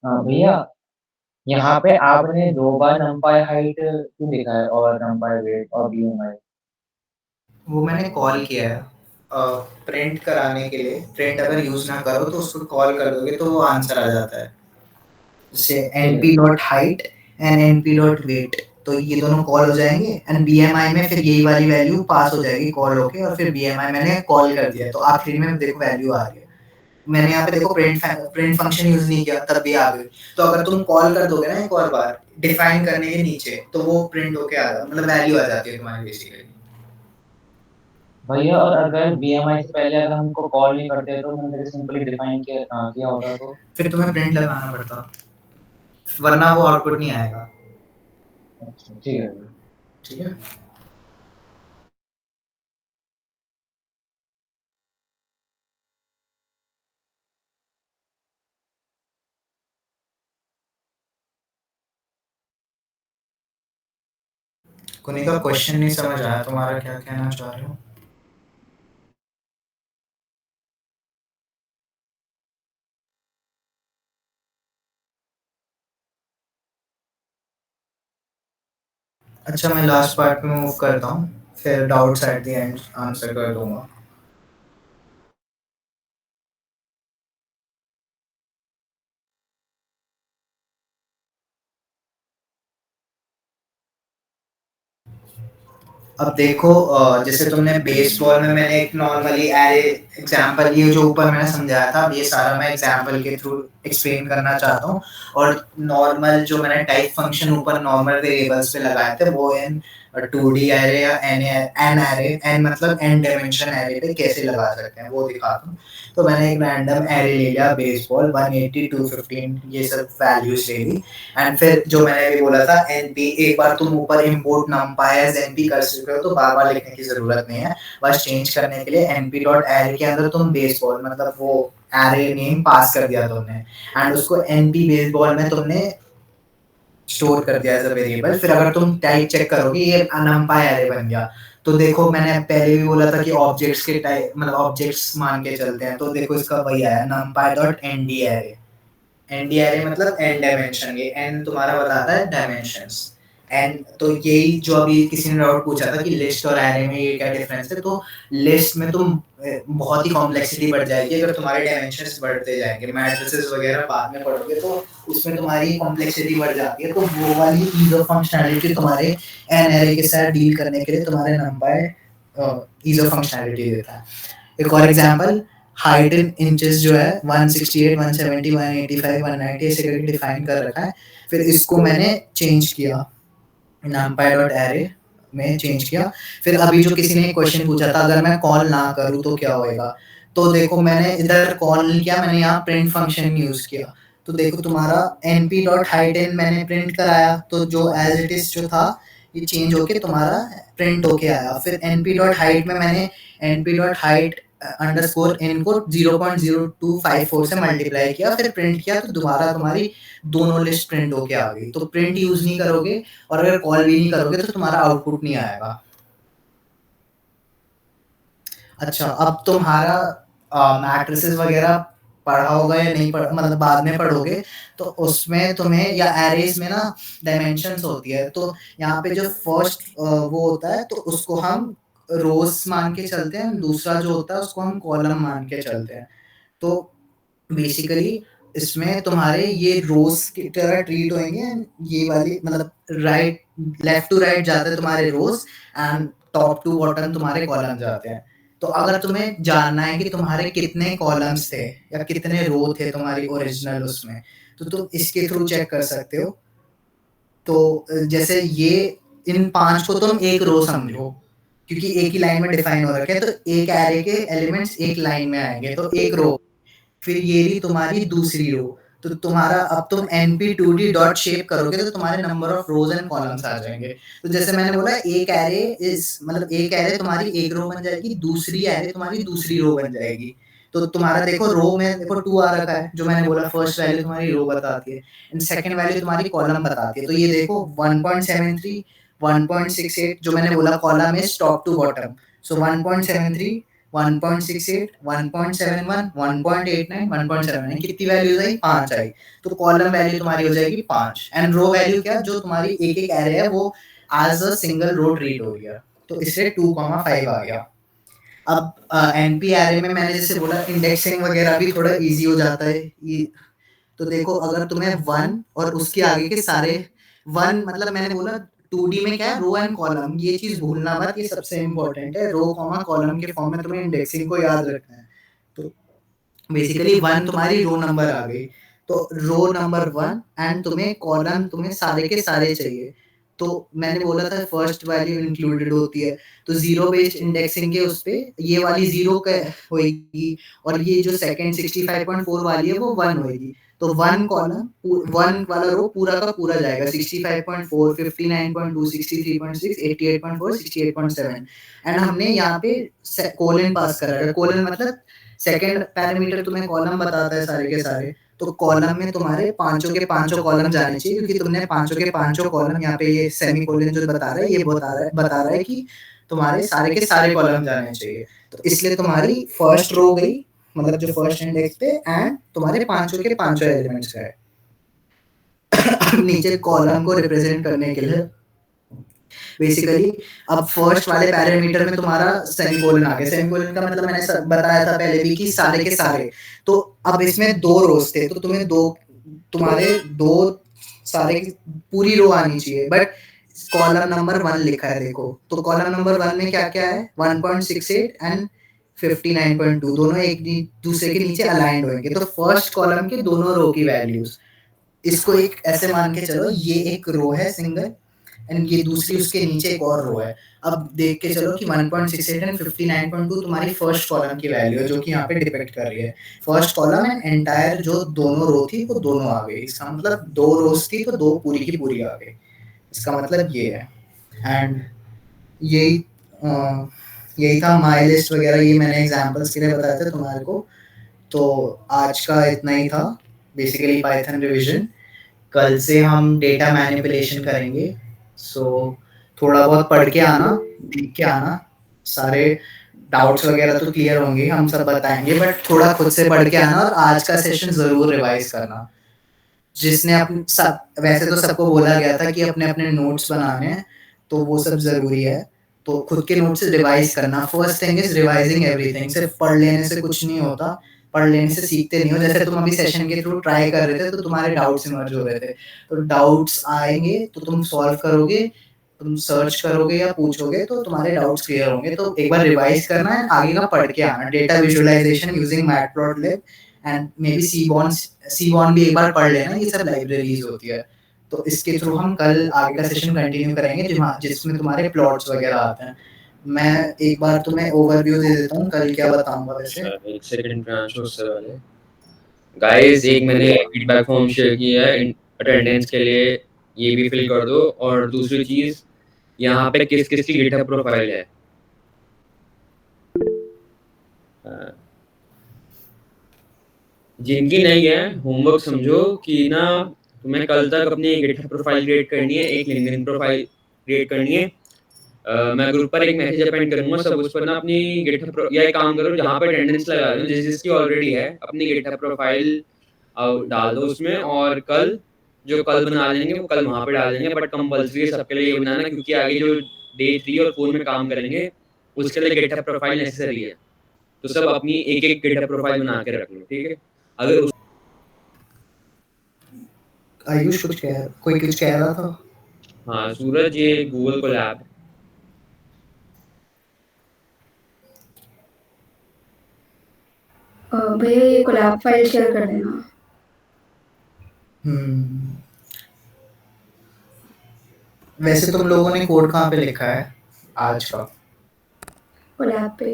हाँ भैया, यहाँ पे आपने 2 बार numpy हाइट क्यों लिखा है और numpy वेट और BMI? वो मैंने कॉल किया है प्रिंट कराने के लिए। प्रिंट अगर यूज ना करो तो उसको कॉल कर दोगे तो वो आंसर आ जाता है, जैसे np.height एंड np.weight, तो ये दोनों कॉल हो जाएंगे एंड BMI में फिर यही वाली वैल्यू पास हो जाएगी कॉल होके, और फिर BMI मैंने कॉल कर दिया तो आखिरी में देखो वैल्यू आ रही है। मैंने यहाँ पे देखो प्रिंट फंक्शन यूज नहीं किया तब भी आ गई। तो अगर तुम कॉल कर दोगे ना एक और बार डिफाइन करने के नीचे, तो वो प्रिंट होके आ जाता, मतलब वैल्यू आ जाती है तुम्हारी बेसिकली। भैया और अगर BMI से पहले अगर हमको कॉल नहीं करते तो मैंने सिंपली डिफाइन किया होता तो फिर तुम्हें प्रिंट लगाना पड़ता, वरना वो आउटपुट नहीं आएगा। अच्छा ठीक है भैया। ठीक है। कुनी का क्वेश्चन नहीं समझ आया, तुम्हारा क्या कहना चाह रहे हो? अच्छा, मैं लास्ट पार्ट में मूव करता हूँ, फिर doubts at the end answer कर दूंगा। अब देखो जैसे तुमने बेसबॉल में मैंने एक नॉर्मली एरे एग्जांपल, ये जो ऊपर मैंने समझाया था, ये सारा मैं एग्जांपल के थ्रू एक्सप्लेन करना चाहता हूँ। और नॉर्मल जो मैंने टाइप फंक्शन ऊपर नॉर्मल वेरिएबल्स पे लगाए थे, वो इन 2D एरे या एन एरे, एन मतलब एन डायमेंशन एरे पे कैसे लगा सकते हैं वो दिखाता हूँ। तो मैंने एक रैंडम एरे ले लिया बेसबॉल 180 215 ये सब वैल्यूज ले ली, एंड फिर जो मैंने भी बोला था np, एक बार तुम ऊपर इंपोर्ट numpy as np कर सकते हो, तो बार बार लिखने की जरूरत नहीं है। बस चेंज करने के लिए np.array के अंदर तुम बेसबॉल मतलब वो एरे नेम पास कर दिया तुमने, एंड उसको np बेसबॉल में तुमने स्टोर कर दिया एज अ वेरिएबल। फिर अगर तुम टाइप चेक करोगे ये numpy एरे बन गया। तो देखो मैंने पहले भी बोला था कि ऑब्जेक्ट्स के टाइप मतलब ऑब्जेक्ट्स मान के चलते हैं, तो देखो इसका वही आया numpy.nd एरे। एनडी एरे मतलब एन डायमेंशन, ये एन तुम्हारा बताता है डायमेंशंस। एन तो यही जो अभी किसी ने डाउट पूछा था कि लिस्ट और एरे में ये क्या डिफरेंस है, तो लिस्ट में तुम बहुत ही कॉम्प्लेक्सिटी बढ़ जाएगी अगर तुम्हारे डायमेंशंस बढ़ते जाएंगे, मैट्रिसेस वगैरह बाद में पढ़ोगे तो उसमें तुम्हारी कॉम्प्लेक्सिटी बढ़ जाती है। तो वो वाली ईज ऑफ फंक्शनैलिटी तुम्हारे एन एरे के साथ डील करने के लिए तुम्हारे नंपाई ईज ऑफ फंक्शनैलिटी देता है। एक और एग्जांपल, हाइट इन इंचेस जो है 168 170 185 190 ऐसे करके डिफाइन कर रखा है। फिर इसको मैंने चेंज किया numpy.array में चेंज किया। फिर अभी जो किसी ने क्वेश्चन पूछा था अगर मैं कॉल ना करूँ तो क्या होएगा, तो देखो मैंने इधर कॉल नहीं किया, मैंने यहाँ प्रिंट फंक्शन यूज किया। तो देखो तुम्हारा np.heightin मैंने प्रिंट कराया, तो जो एज इट इज जो था ये चेंज होके तुम्हारा प्रिंट होके आया। फिर np.height में मैंने np.height अंडरस्कोर इन को 0.0254 से मल्टीप्लाई किया, फिर प्रिंट किया, तो दोबारा तुम्हारी दोनों लिस्ट प्रिंट होके आ गई। तो प्रिंट यूज नहीं करोगे और अगर कॉल भी नहीं करोगे तो तुम्हारा आउटपुट नहीं आएगा। अच्छा, अब तुम्हारा मैट्रिसेस वगैरह पढ़ा होगा या नहीं मतलब बाद में पढ़ोगे, तो उसमें तुम्हें या एरेज में ना डायमेंशंस होती है, तो यहाँ पे जो फर्स्ट वो होता है तो उसको हम रोज मान के चलते हैं, दूसरा जो होता है उसको हम कॉलम मान के चलते हैं। तो बेसिकली इसमें तुम्हारे ये रोज की तरह ट्रीट होंगे, ये वाली मतलब राइट लेफ्ट टू राइट जाते हैं तुम्हारे रोज एंड टॉप टू बॉटम तुम्हारे कॉलम जाते हैं। तो अगर तुम्हें जानना है कि तुम्हारे कितने कॉलम्स थे या कितने रो थे तुम्हारी ओरिजिनल उसमें, तो तुम इसके थ्रू चेक कर सकते हो। तो जैसे ये इन 5 को तुम एक रो समझो, क्योंकि एक ही लाइन में डिफाइन हो रखे हैं, तो एक एरे के एलिमेंट्स एक लाइन में आएंगे, तो एक रो। फिर ये रही तुम्हारी दूसरी रो, तो तुम्हारा अब तुम np2d डॉट शेप करोगे तो तुम्हारे number of rows and columns आ जाएंगे। तो जैसे मैंने बोला एक एरे इज मतलब एक एरे तुम्हारी एक रो बन जाएगी, दूसरी एरे तुम्हारी दूसरी रो बन जाएगी। तो तुम्हारा देखो रो में देखो 2 आ रखा है, जो मैंने बोला फर्स्ट वैल्यू तुम्हारी रो बताती है एंड सेकंड वैल्यू तुम्हारी कॉलम बताती है। तो ये देखो 1.73 1.68 जो मैंने बोला column is top to bottom, so 1.73 1.68 1.71 1.89 1.79 कितनी वैल्यूज आई? 5 आई। तो कॉलम वैल्यू तुम्हारी हो जाएगी 5 एंड रो वैल्यू क्या, जो तुम्हारी एक एक एरे है वो as a single row treat हो गया, तो इससे 2,5 आ गया। अब एनपी एरे में मैंने जैसे बोला इंडेक्सिंग वगैरह भी थोड़ा इजी हो जाता है ये। तो देखो अगर तुम्हें 1 और उसके आगे के सारे 1 मतलब मैंने बोला 2D में क्या है रो एंड कॉलम, ये चीज भूलना मत, ये सबसे इंपॉर्टेंट है। रो कॉमा कॉलम के फॉर्म में तुम्हें इंडेक्सिंग को याद रखना है। तो बेसिकली 1 तुम्हारी रो नंबर आ गई, तो रो नंबर 1 एंड तुम्हें कॉलम तुम्हें सारे के सारे चाहिए। तो मैंने बोला था फर्स्ट वैल्यू इंक्लूडेड होती है, तो जीरो बेस्ड इंडेक्सिंग के उस पे ये वाली जीरो होएगी और ये जो सेकंड 65.4 वाली है वो 1 होएगी। तो 1 कॉलम 1 वाला रो पूरा का पूरा जाएगा 65.4 59.2 63.6 88.4 68.7 एंड हमने यहाँ पे कोलन पास करा है। कोलन मतलब सेकंड पैरामीटर तुम्हें कॉलम बताता है सारे के सारे, तो कॉलम में तुम्हारे पांचों के पांचों कॉलम जाने चाहिए, क्योंकि तुमने पांचों के पांचों कॉलम यहाँ पे ये सेमीकोलन जो बता रहा है ये बता रहा है कि तुम्हारे सारे के सारे कॉलम जाने चाहिए। तो इसलिए तुम्हारी फर्स्ट रो गई मतलब जो फर्स्ट इंडेक्स पे एंड तुम्हारे पांचों के पांचों एलिमेंट्स गए। नीचे कॉलम को रिप्रेजेंट करने के लिए बेसिकली अब फर्स्ट वाले पैरामीटर में तुम्हारा सेमीकोलन आ गया। सेमीकोलन का मतलब मैंने बताया था पहले भी कि सारे के सारे, तो अब इसमें 2 रोज थे तो तुम्हें तुम्हारे 2 सारे की पूरी रो आनी चाहिए, बट कॉलम नंबर 1 लिखा है देखो, तो कॉलम नंबर 1 में क्या क्या है 1.68 एंड 59.2 दोनों एक दूसरे के नीचे अलाइंड होंगे। तो फर्स्ट कॉलम के दोनों रो की वैल्यूज, इसको एक ऐसे मान के चलो ये एक रो है सिंगल एंड ये दूसरी उसके नीचे एक और रो है। अब देख के चलो कि 1.68 एंड 59.2 तुम्हारी फर्स्ट कॉलम की वैल्यू है जो कि यहाँ पे डिपेक्ट कर रही है। फर्स्ट कॉलम एंड एंटायर जो दोनों रो थी वो दोनों आ गई, इसका मतलब 2 रोज थी तो 2 पूरी की पूरी आ गई, इसका मतलब ये है। एंड यही था माई लिस्ट वगैरह, ये मैंने एग्जाम्पल्स के लिए बताया था तुम्हारे को। तो आज का इतना ही था बेसिकली पाइथन रिविजन। कल से हम डेटा मैनिपुलेशन करेंगे, सो थोड़ा बहुत पढ़ के आना, देख के आना, सारे डाउट्स वगैरह तो क्लियर होंगे, हम सब बताएंगे, बट थोड़ा खुद से पढ़ के आना और आज का सेशन जरूर रिवाइज करना। जिसने अपने सब वैसे तो सबको बोला गया था कि अपने अपने नोट्स बनाने हैं, तो वो सब जरूरी है, तो खुद के नोट्स रिवाइज करना। First thing is revising everything. सिर्फ पढ़ लेने से कुछ नहीं होता, पढ़ लेने से सीखते नहीं हो। जैसे तुम अभी सेशन के थ्रू ट्राई कर रहे थे तो तुम्हारे डाउट्स इमर्ज हो रहे थे, तो डाउट्स आएंगे तो तुम सॉल्व करोगे, तुम सर्च करोगे या पूछोगे तो तुम्हारे डाउट्स क्लियर होंगे। तो एक बार रिवाइज करना है, आगे का पढ़ के आना। Data visualization using Matplotlib and maybe Seaborn भी एक बार पढ़ लेना, ये सब लाइब्रेरीज होती है। तो इसके थ्रू हम कल आगे का सेशन कंटिन्यू करेंगे जिसमें तुम्हारे प्लॉट्स वगैरह आते हैं। मैं एक बार तुम्हें ओवरव्यू दे देता हूँ कल क्या बताऊंगा। वैसे एक सेकंड ब्रांच उससे वाले गाइस, एक मैंने फीडबैक फॉर्म शेयर किया है अटेंडेंस के लिए, ये भी फिल कर दो। और दूसरी चीज, यहाँ पे किस किस की गिटहब प्रोफाइल है, जिनकी नहीं है होमवर्क समझो कि ना तुम्हें कल तक अपनी गिटहब प्रोफाइल क्रिएट करनी है, एक लिंक्डइन प्रोफाइल क्रिएट करनी है मैं ग्रुप पर एक मैसेज अपेंड करूंगा, सब उस पर ना अपनी गिटहब या एक काम करो, जहाँ पे अटेंडेंस लगा दो जिसकी ऑलरेडी है, अपनी गिटहब प्रोफाइल डाल दो उसमें, और कल जो कल बना लेंगे वो कल वहाँ पे डाल देंगे, बट कंपल्सरी सबके लिए ये बनाना, क्योंकि आगे जो डे 3 और 4 में काम करेंगे उसके लिए गिटहब प्रोफाइल नेसेसरी है। तो सब अपनी एक गिटहब प्रोफाइल बना के रख लो, ठीक है? अगर आयुष कोई कुछ कह रहा था? हाँ सूरज, ये गूगल कोलैब भैया ये कोलैब फाइल शेयर कर देना। वैसे तुम लोगों ने कोड कहाँ पे लिखा है आज का? कोलैब पे।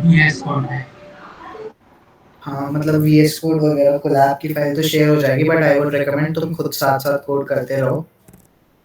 VS कोड है। हाँ मतलब VS कोड वगैरह कोलैब की फाइल तो शेयर हो जाएगी, बट आई वुड रिकमेंड तुम खुद साथ साथ कोड करते रहो,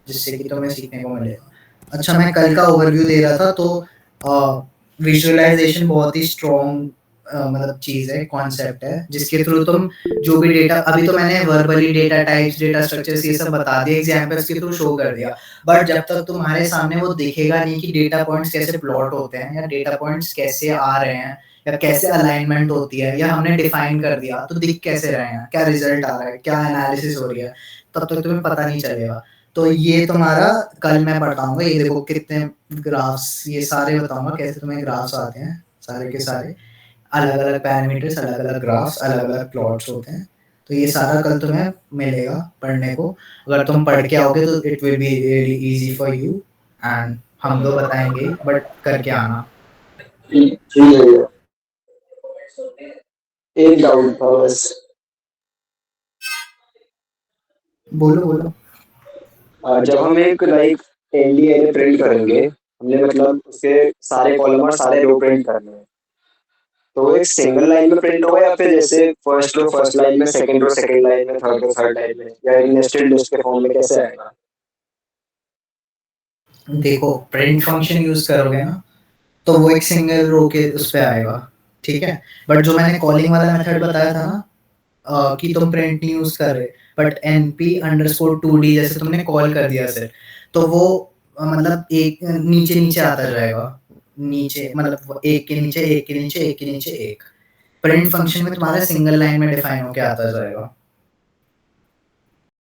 जिससे कि तुम्हें सीखने को मिलेगा। अच्छा, मैं कल का ओवरव्यू दे रहा था, तो विजुअलाइजेशन बहुत ही स्ट्रॉन्ग मतलब चीज़ है, कॉन्सेप्ट है, जिसके थ्रू तुम जो भी डेटा, अभी तो मैंने verbally data types, data structures ये सब बता दिए, एग्जांपल्स के थ्रू शो कर दिया, बट जब तक तुम्हारे सामने वो दिखेगा नहीं कि डेटा पॉइंट्स कैसे प्लॉट होते हैं, या डेटा पॉइंट्स कैसे आ रहे हैं, या कैसे अलाइनमेंट होती है, या हमने डिफाइन कर दिया तो दिख कैसे रहे हैं, क्या रिजल्ट आ रहा है, क्या एनालिसिस हो रही है, तब तक तुम्हें पता नहीं चलेगा। तो ये तुम्हारा कल मैं बताऊंगा, ये देखो कितने ग्राफ्स, ये सारे बताऊंगा कैसे तुम्हें ग्राफ्स आते हैं, सारे के सारे अलग अलग पैरामीटर्स, अलग अलग ग्राफ्स, अलग अलग प्लॉट्स होते हैं। तो ये सारा कल तुम्हें मिलेगा पढ़ने को, अगर तुम पढ़ के आओगे तो it will be really easy for you, and हम तो बताएंगे बट करके आना। ठीक है, एक डाउट था बस। बोलो। जब हम एक लाइक एनडी एरे प्रिंट करेंगे, हमने मतलब उसके सारे कॉलम और सारे रो प्रिंट करने हैं, तो एक सिंगल लाइन में प्रिंट होगा या फिर जैसे फर्स्ट रो फर्स्ट लाइन में, सेकंड रो सेकंड लाइन में, थर्ड रो थर्ड लाइन में, या एक नेस्टेड लिस्ट के फॉर्म में कैसे आएगा? देखो प्रिंट फंक्शन यूज करोगे ना तो वो एक सिंगल रो के उस पे आएगा, ठीक है, बट जो मैंने कॉलिंग वाला मेथड बताया था ना, कि तुम प्रिंट नहीं यूज कर रहे, बट np_2d जैसे तुमने कॉल कर दिया सर, तो वो मतलब एक नीचे नीचे आता जाएगा, नीचे मतलब एक के नीचे एक के नीचे एक के नीचे एक, प्रिंट फंक्शन में तुम्हारा सिंगल लाइन में डिफाइन होके आता जाएगा।